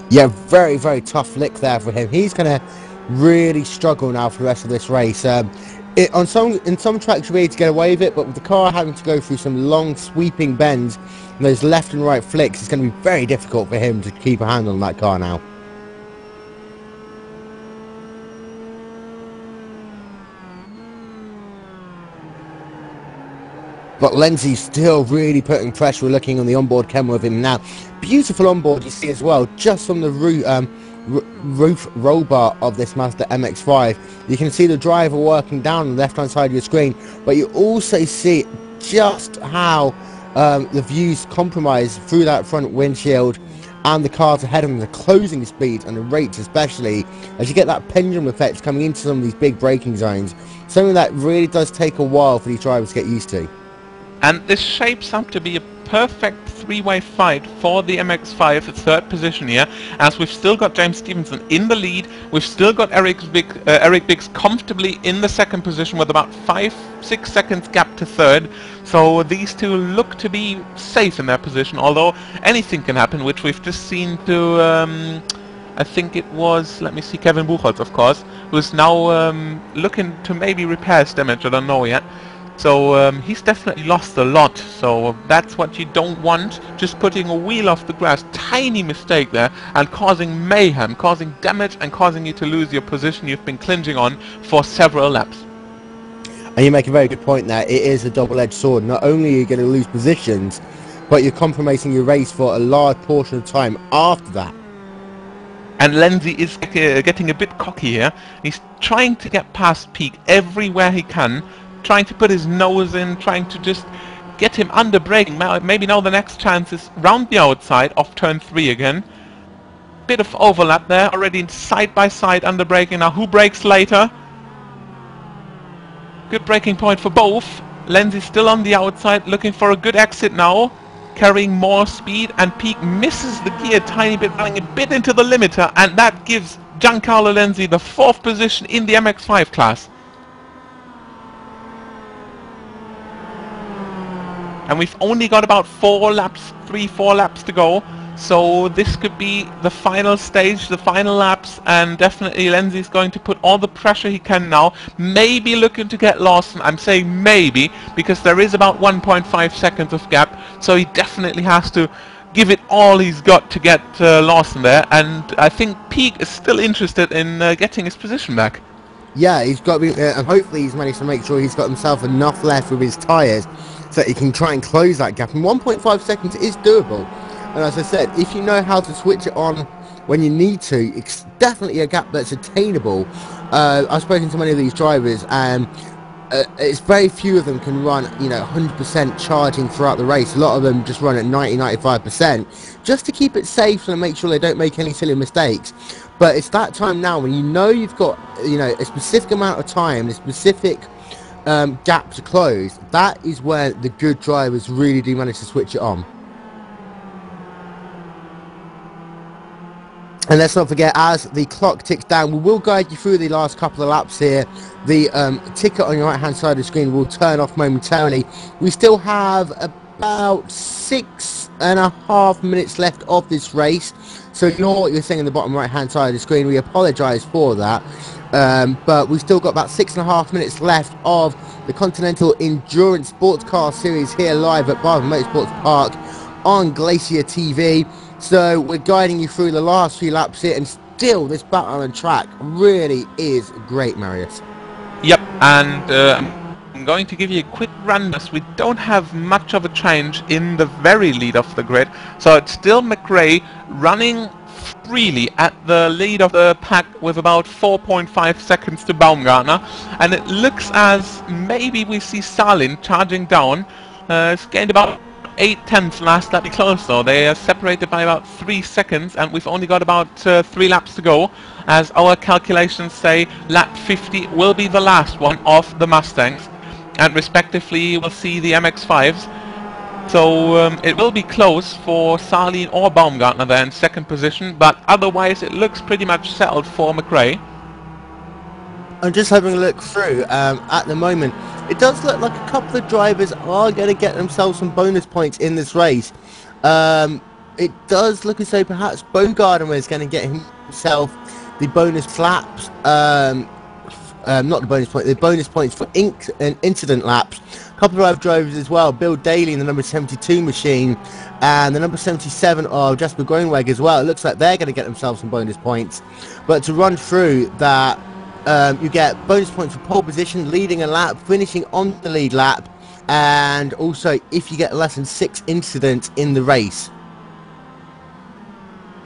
Yeah, very, very tough lick there for him. He's going to really struggle now for the rest of this race. In some tracks you'll be able to get away with it, but with the car having to go through some long sweeping bends and those left and right flicks, it's going to be very difficult for him to keep a handle on that car now. But Lenzi's still really putting pressure. We're looking on the onboard camera of him now. Beautiful onboard you see as well, just from the roof roll bar of this Mazda MX-5. You can see the driver working down on the left hand side of your screen, but you also see just how the views compromise through that front windshield, and the cars ahead of them, the closing speeds and the rates especially, as you get that pendulum effect coming into some of these big braking zones, something that really does take a while for these drivers to get used to. And this shapes up to be a perfect three-way fight for the MX-5, the 3rd position here, as we've still got James Stevenson in the lead. We've still got Eric Biggs comfortably in the 2nd position with about 5-6 seconds gap to 3rd. So these two look to be safe in their position, although anything can happen, which we've just seen to I think it was, let me see, Kevin Buchholz, of course, who's now looking to maybe repair his damage, I don't know yet. So he's definitely lost a lot, so that's what you don't want, just putting a wheel off the grass, tiny mistake there, and causing mayhem, causing damage, and causing you to lose your position you've been clinging on for several laps. And you make a very good point there. It is a double-edged sword. Not only are you going to lose positions, but you're compromising your race for a large portion of time after that. And Lenzi is getting a bit cocky here. He's trying to get past Peak everywhere he can, trying to put his nose in, trying to just get him under braking. Maybe now the next chance is round the outside off turn 3 again. Bit of overlap there, already side by side under braking. Now who brakes later? Good braking point for both. Lenzi still on the outside, looking for a good exit now, carrying more speed, and Peak misses the gear a tiny bit, running a bit into the limiter, and that gives Giancarlo Lenzi the 4th position in the MX-5 class. And we've only got about 4 laps, 3-4 laps to go. So this could be the final stage, the final laps, and definitely Lenzi's going to put all the pressure he can now. Maybe looking to get Lawson. I'm saying maybe, because there is about 1.5 seconds of gap. So he definitely has to give it all he's got to get Lawson there. And I think Peak is still interested in getting his position back. Yeah, he's got to be, and hopefully he's managed to make sure he's got himself enough left with his tyres so that he can try and close that gap. And 1.5 seconds is doable. And as I said, if you know how to switch it on when you need to, it's definitely a gap that's attainable. I've spoken to many of these drivers, and it's very few of them can run, 100% charging throughout the race. A lot of them just run at 90-95%, just to keep it safe and make sure they don't make any silly mistakes. But it's that time now when you know you've got, a specific amount of time, a specific gap to close. That is where the good drivers really do manage to switch it on. And let's not forget, as the clock ticks down, we will guide you through the last couple of laps here. The ticker on your right hand side of the screen will turn off momentarily. We still have about 6.5 minutes left of this race. So ignore what you're seeing in the bottom right hand side of the screen. We apologise for that. But we've still got about 6.5 minutes left of the Continental Endurance Sports Car Series here live at Barber Motorsports Park on Glacier TV. So we're guiding you through the last few laps here, and still this battle on track really is great, Marius. Yep, and I'm going to give you a quick run as we don't have much of a change in the very lead of the grid. So it's still McRae running freely at the lead of the pack with about 4.5 seconds to Baumgartner, and it looks as maybe we see Salin charging down. It's gained about 8/10 last lap. Be close though. They are separated by about 3 seconds, and we've only got about 3 laps to go, as our calculations say lap 50 will be the last one of the Mustangs, and respectively we'll see the MX-5s. So it will be close for Salin or Baumgartner there in 2nd position, but otherwise it looks pretty much settled for McRae. I'm just having a look through. At the moment, it does look like a couple of drivers are going to get themselves some bonus points in this race. It does look as though perhaps Baumgartner is going to get himself the bonus laps. Not the bonus point, the bonus points for incident laps. A couple of other drivers as well. Bill Daly in the number 72 machine, and the number 77 of Jasper Groeneweg as well. It looks like they're going to get themselves some bonus points. But to run through that, you get bonus points for pole position, leading a lap, finishing on the lead lap, and also if you get less than 6 incidents in the race.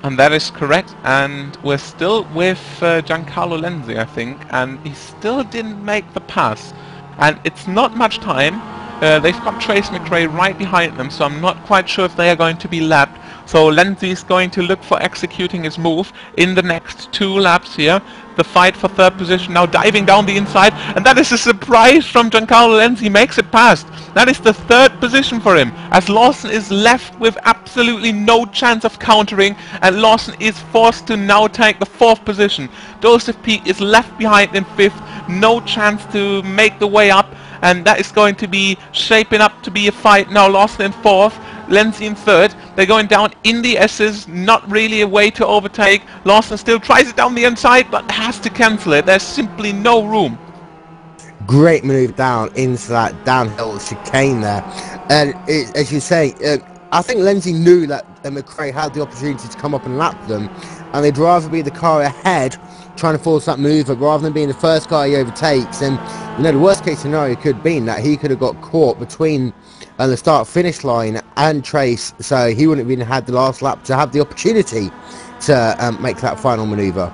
And that is correct, and we're still with Giancarlo Lenzi, I think, and he still didn't make the pass. And it's not much time. They've got Trace McRae right behind them, so I'm not quite sure if they are going to be lapped. So Lenzi is going to look for executing his move in the next 2 laps here. The fight for 3rd position now diving down the inside, and that is a surprise from Giancarlo Lenzi. He makes it past. That is the 3rd position for him, as Lawson is left with absolutely no chance of countering, and Lawson is forced to now take the 4th position. Joseph Peak is left behind in 5th, no chance to make the way up, and that is going to be shaping up to be a fight now. Lawson in 4th, Lenzi in 3rd. They're going down in the S's, not really a way to overtake. Lawson still tries it down the inside, but has to cancel it. There's simply no room. Great move down into that downhill chicane there. And as you say, I think Lenzi knew that McRae had the opportunity to come up and lap them, and they'd rather be the car ahead trying to force that move rather than being the first car he overtakes. And the worst case scenario could have been that he could have got caught between the start finish line and Trace, so he wouldn't have even had the last lap to have the opportunity to make that final manoeuvre.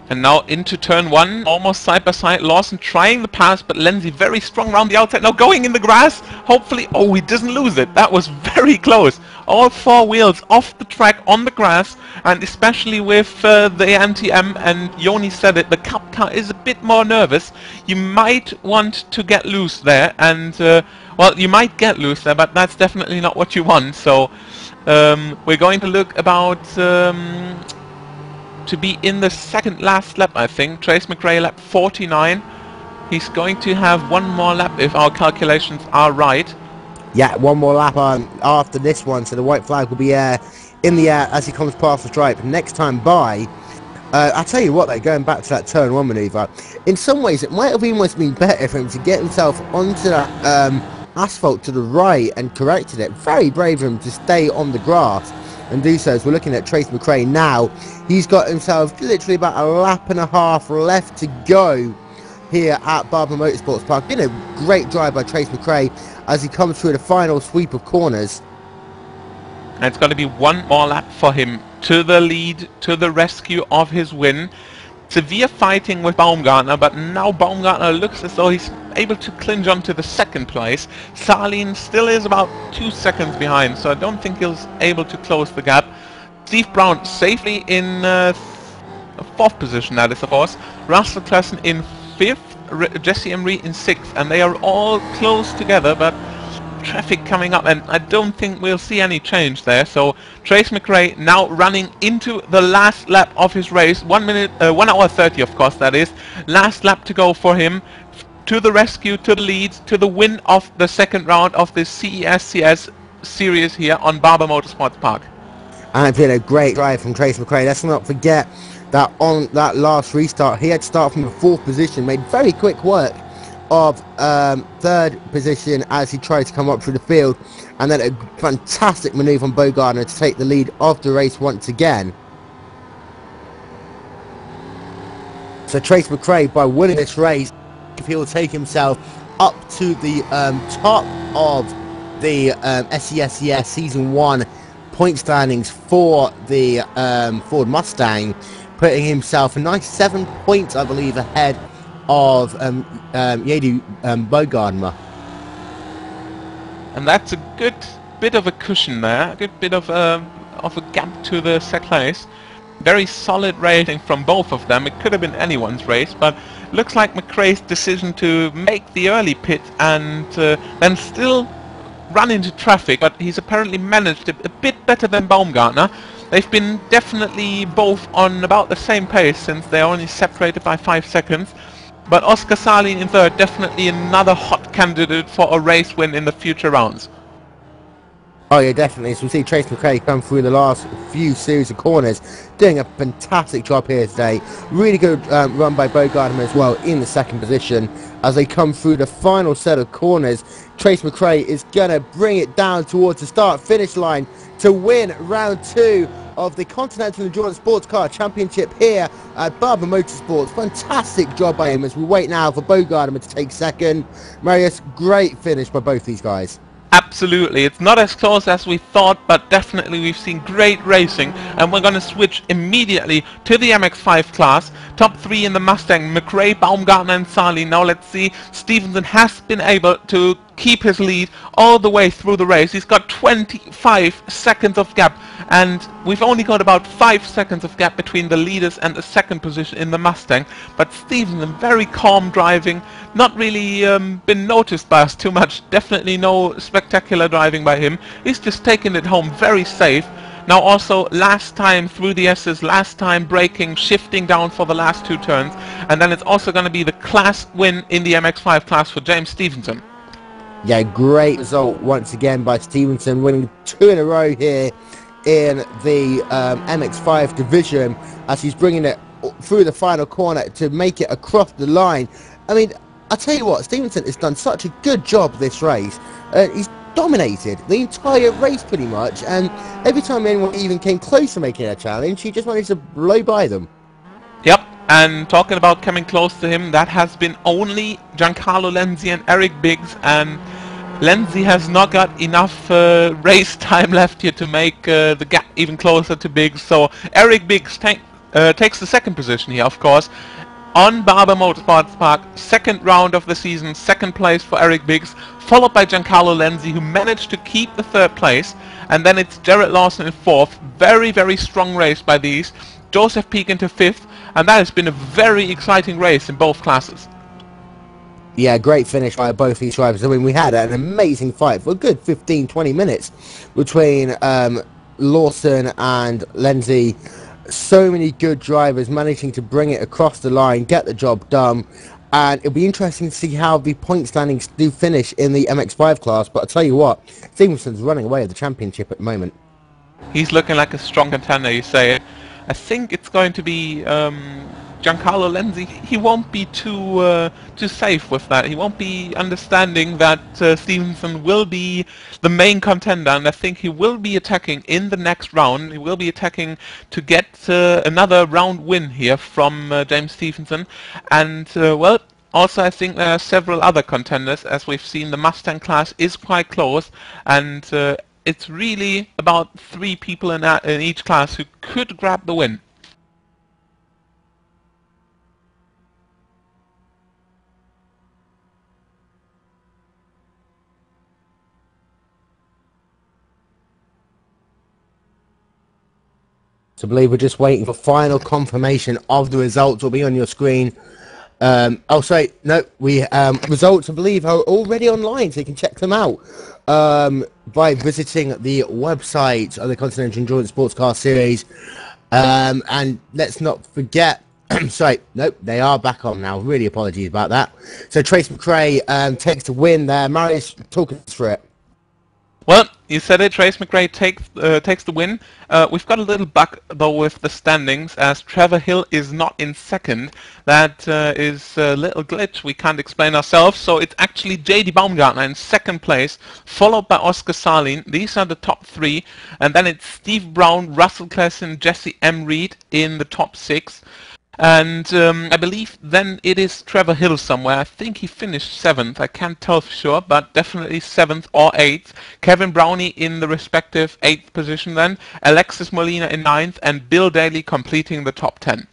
And now into turn 1, almost side by side. Lawson trying the pass, but Lenzi very strong around the outside. Now going in the grass. Hopefully, oh, he doesn't lose it. That was very close. All 4 wheels off the track on the grass, and especially with the anti-M, and Yoni said it, the Cup car is a bit more nervous. You might want to get loose there, and well, you might get loose there, but that's definitely not what you want. So we're going to look about to be in the second last lap, I think. Trace McRae lap 49. He's going to have one more lap if our calculations are right. Yeah, one more lap after this one, so the white flag will be in the air as he comes past the stripe. Next time by, I tell you what, though, going back to that turn 1 manoeuvre, in some ways it might have almost been better for him to get himself onto that asphalt to the right and corrected it. Very brave of him to stay on the grass and do so. As we're looking at Trace McRae now, he's got himself literally about a lap and a half left to go here at Barber Motorsports Park. Been a great drive by Trace McRae as he comes through the final sweep of corners. And it's going to be one more lap for him to the lead, to the rescue of his win. Severe fighting with Baumgartner, but now Baumgartner looks as though he's able to clinch on to the second place. Salin still is about 2 seconds behind, so I don't think he's able to close the gap. Steve Brown safely in 4th position, that is, of course. Russell Klassen in 5th, Jesse Emery in 6th, and they are all close together, but traffic coming up, and I don't think we'll see any change there. So Trace McRae now running into the last lap of his race. 1 hour 30, of course, that is. Last lap to go for him. To the rescue, to the lead, to the win of the second round of the CESCS series here on Barber Motorsports Park. And it's been a great drive from Trace McRae. Let's not forget that on that last restart, he had to start from the 4th position, made very quick work of 3rd position as he tried to come up through the field, and then a fantastic manoeuvre on Baumgartner to take the lead of the race once again. So Trace McRae, by winning this race, if he will take himself up to the top of the CESCS Season 1 point standings for the Ford Mustang, putting himself a nice 7 points, I believe, ahead of Yadi Baumgartner. And that's a good bit of a cushion there, a good bit of a gap to the CESCS. Very solid racing from both of them. It could have been anyone's race, but looks like McRae's decision to make the early pit and then still run into traffic, but he's apparently managed it a bit better than Baumgartner. They've been definitely both on about the same pace since they're only separated by 5 seconds. But Oscar Salin in 3rd, definitely another hot candidate for a race win in the future rounds. Oh yeah, definitely. So we see Trace McRae come through the last few series of corners, doing a fantastic job here today. Really good run by Baumgartner as well in the 2nd position. As they come through the final set of corners, Trace McRae is going to bring it down towards the start-finish line to win round 2 of the Continental Endurance Sports Car Championship here at Barber Motorsports. Fantastic job by him as we wait now for Baumgartner to take 2nd. Marius, great finish by both these guys. Absolutely, it's not as close as we thought, but definitely we've seen great racing, and we're going to switch immediately to the MX-5 class. Top 3 in the Mustang, McRae, Baumgartner and Salin. Now let's see, Stevenson has been able to keep his lead all the way through the race. He's got 25 seconds of gap, and we've only got about 5 seconds of gap between the leaders and the 2nd position in the Mustang. But Stevenson, very calm driving, not really been noticed by us too much. Definitely no spectacular driving by him. He's just taken it home very safe. Now also last time through the S's, last time braking, shifting down for the last 2 turns, and then it's also going to be the class win in the MX-5 class for James Stevenson. Yeah, great result once again by Stevenson, winning 2 in a row here in the MX-5 division as he's bringing it through the final corner to make it across the line. I mean, I tell you what, Stevenson has done such a good job this race. He's dominated the entire race pretty much, and every time anyone even came close to making a challenge, he just managed to blow by them. Yep, and talking about coming close to him, that has been only Giancarlo Lenzi and Eric Biggs, and Lenzi has not got enough race time left here to make the gap even closer to Biggs, so Eric Biggs takes the second position here, of course, on Barber Motorsports Park, second round of the season, second place for Eric Biggs, followed by Giancarlo Lenzi, who managed to keep the third place, and then it's Jared Lawson in fourth. Very, very strong race by these. Joseph Peak into fifth, and that has been a very exciting race in both classes. Yeah, great finish by both these drivers. I mean, we had an amazing fight for a good 15-20 minutes between Lawson and Lenzi. So many good drivers managing to bring it across the line, get the job done, and it'll be interesting to see how the point standings do finish in the MX5 class. But I'll tell you what, Stevenson's running away with the championship at the moment. He's looking like a strong contender, you say. I think it's going to be Giancarlo Lenzi. He won't be too safe with that. He won't be understanding that Stevenson will be the main contender, and I think he will be attacking in the next round. He will be attacking to get another round win here from James Stevenson, and well, also I think there are several other contenders. As we've seen, the Mustang class is quite close, and it's really about 3 people in each class who could grab the win. So I believe we're just waiting for final confirmation of the results. Will be on your screen. Oh, sorry, no, results I believe are already online, so you can check them out by visiting the website of the Continental Endurance Sports Car Series. And let's not forget, sorry, nope, they are back on now. Really apologies about that. So Trace McRae takes the win there. Marius, talk us through it. Well, you said it, Trace McRae takes the win. We've got a little bug though with the standings, as Trevor Hill is not in second. That is a little glitch we can't explain ourselves. So it's actually J.D. Baumgartner in second place, followed by Oscar Salin. These are the top 3. And then it's Steve Brown, Russell Klesson, Jesse M. Reed in the top 6. And I believe then it is Trevor Hill somewhere. I think he finished 7th. I can't tell for sure, but definitely 7th or 8th. Kevin Brownie in the respective 8th position then. Alexis Molina in 9th, and Bill Daly completing the top 10.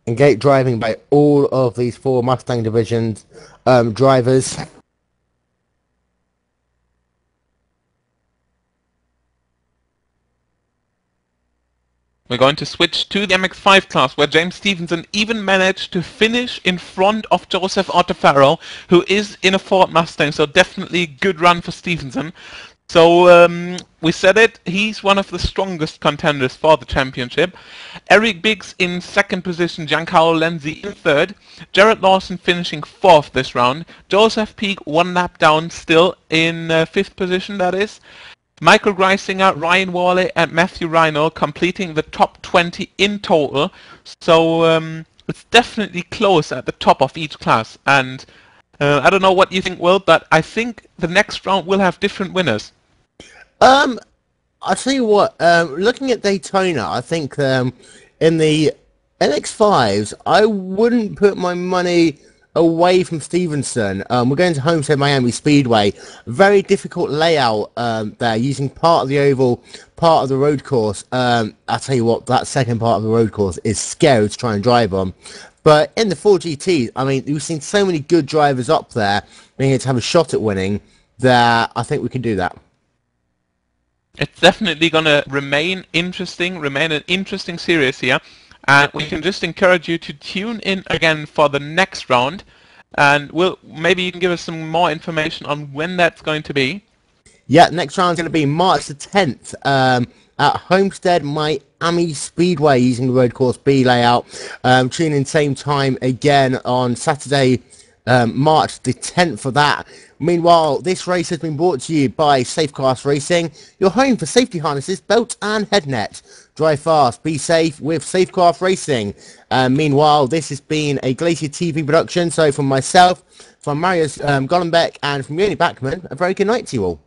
And great driving by all of these 4 Mustang divisions drivers. We're going to switch to the MX5 class, where James Stevenson even managed to finish in front of Joseph Ottafaro, who is in a Ford Mustang, so definitely good run for Stevenson. So we said it, he's one of the strongest contenders for the championship. Eric Biggs in second position, Giancarlo Lenzi in third, Jared Lawson finishing 4th this round, Joseph Peak 1 lap down still in 5th position, that is. Michael Greisinger, Ryan Worley and Matthew Rhino completing the top 20 in total. So it's definitely close at the top of each class. And I don't know what you think, Will, but I think the next round will have different winners. I'll tell you what, looking at Daytona, I think in the NX5s, I wouldn't put my money away from Stevenson. We're going to Homestead Miami Speedway. Very difficult layout there, using part of the oval, part of the road course. I'll tell you what, that second part of the road course is scary to try and drive on. But in the 4GT, I mean, we've seen so many good drivers up there being able to have a shot at winning that I think we can do that. It's definitely going to remain an interesting series here. And we can just encourage you to tune in again for the next round, and maybe you can give us some more information on when that's going to be. Yeah, next round is going to be March the 10th at Homestead Miami Speedway using the road course B layout. Tune in same time again on Saturday, March the 10th for that. Meanwhile, this race has been brought to you by Safecast Racing, your home for safety harnesses, belts and head net. Drive fast, be safe with Safecraft Racing. Meanwhile, this has been a Glacier TV production. So from myself, from Marius Gollenbeck and from Yoni Backman, a very good night to you all.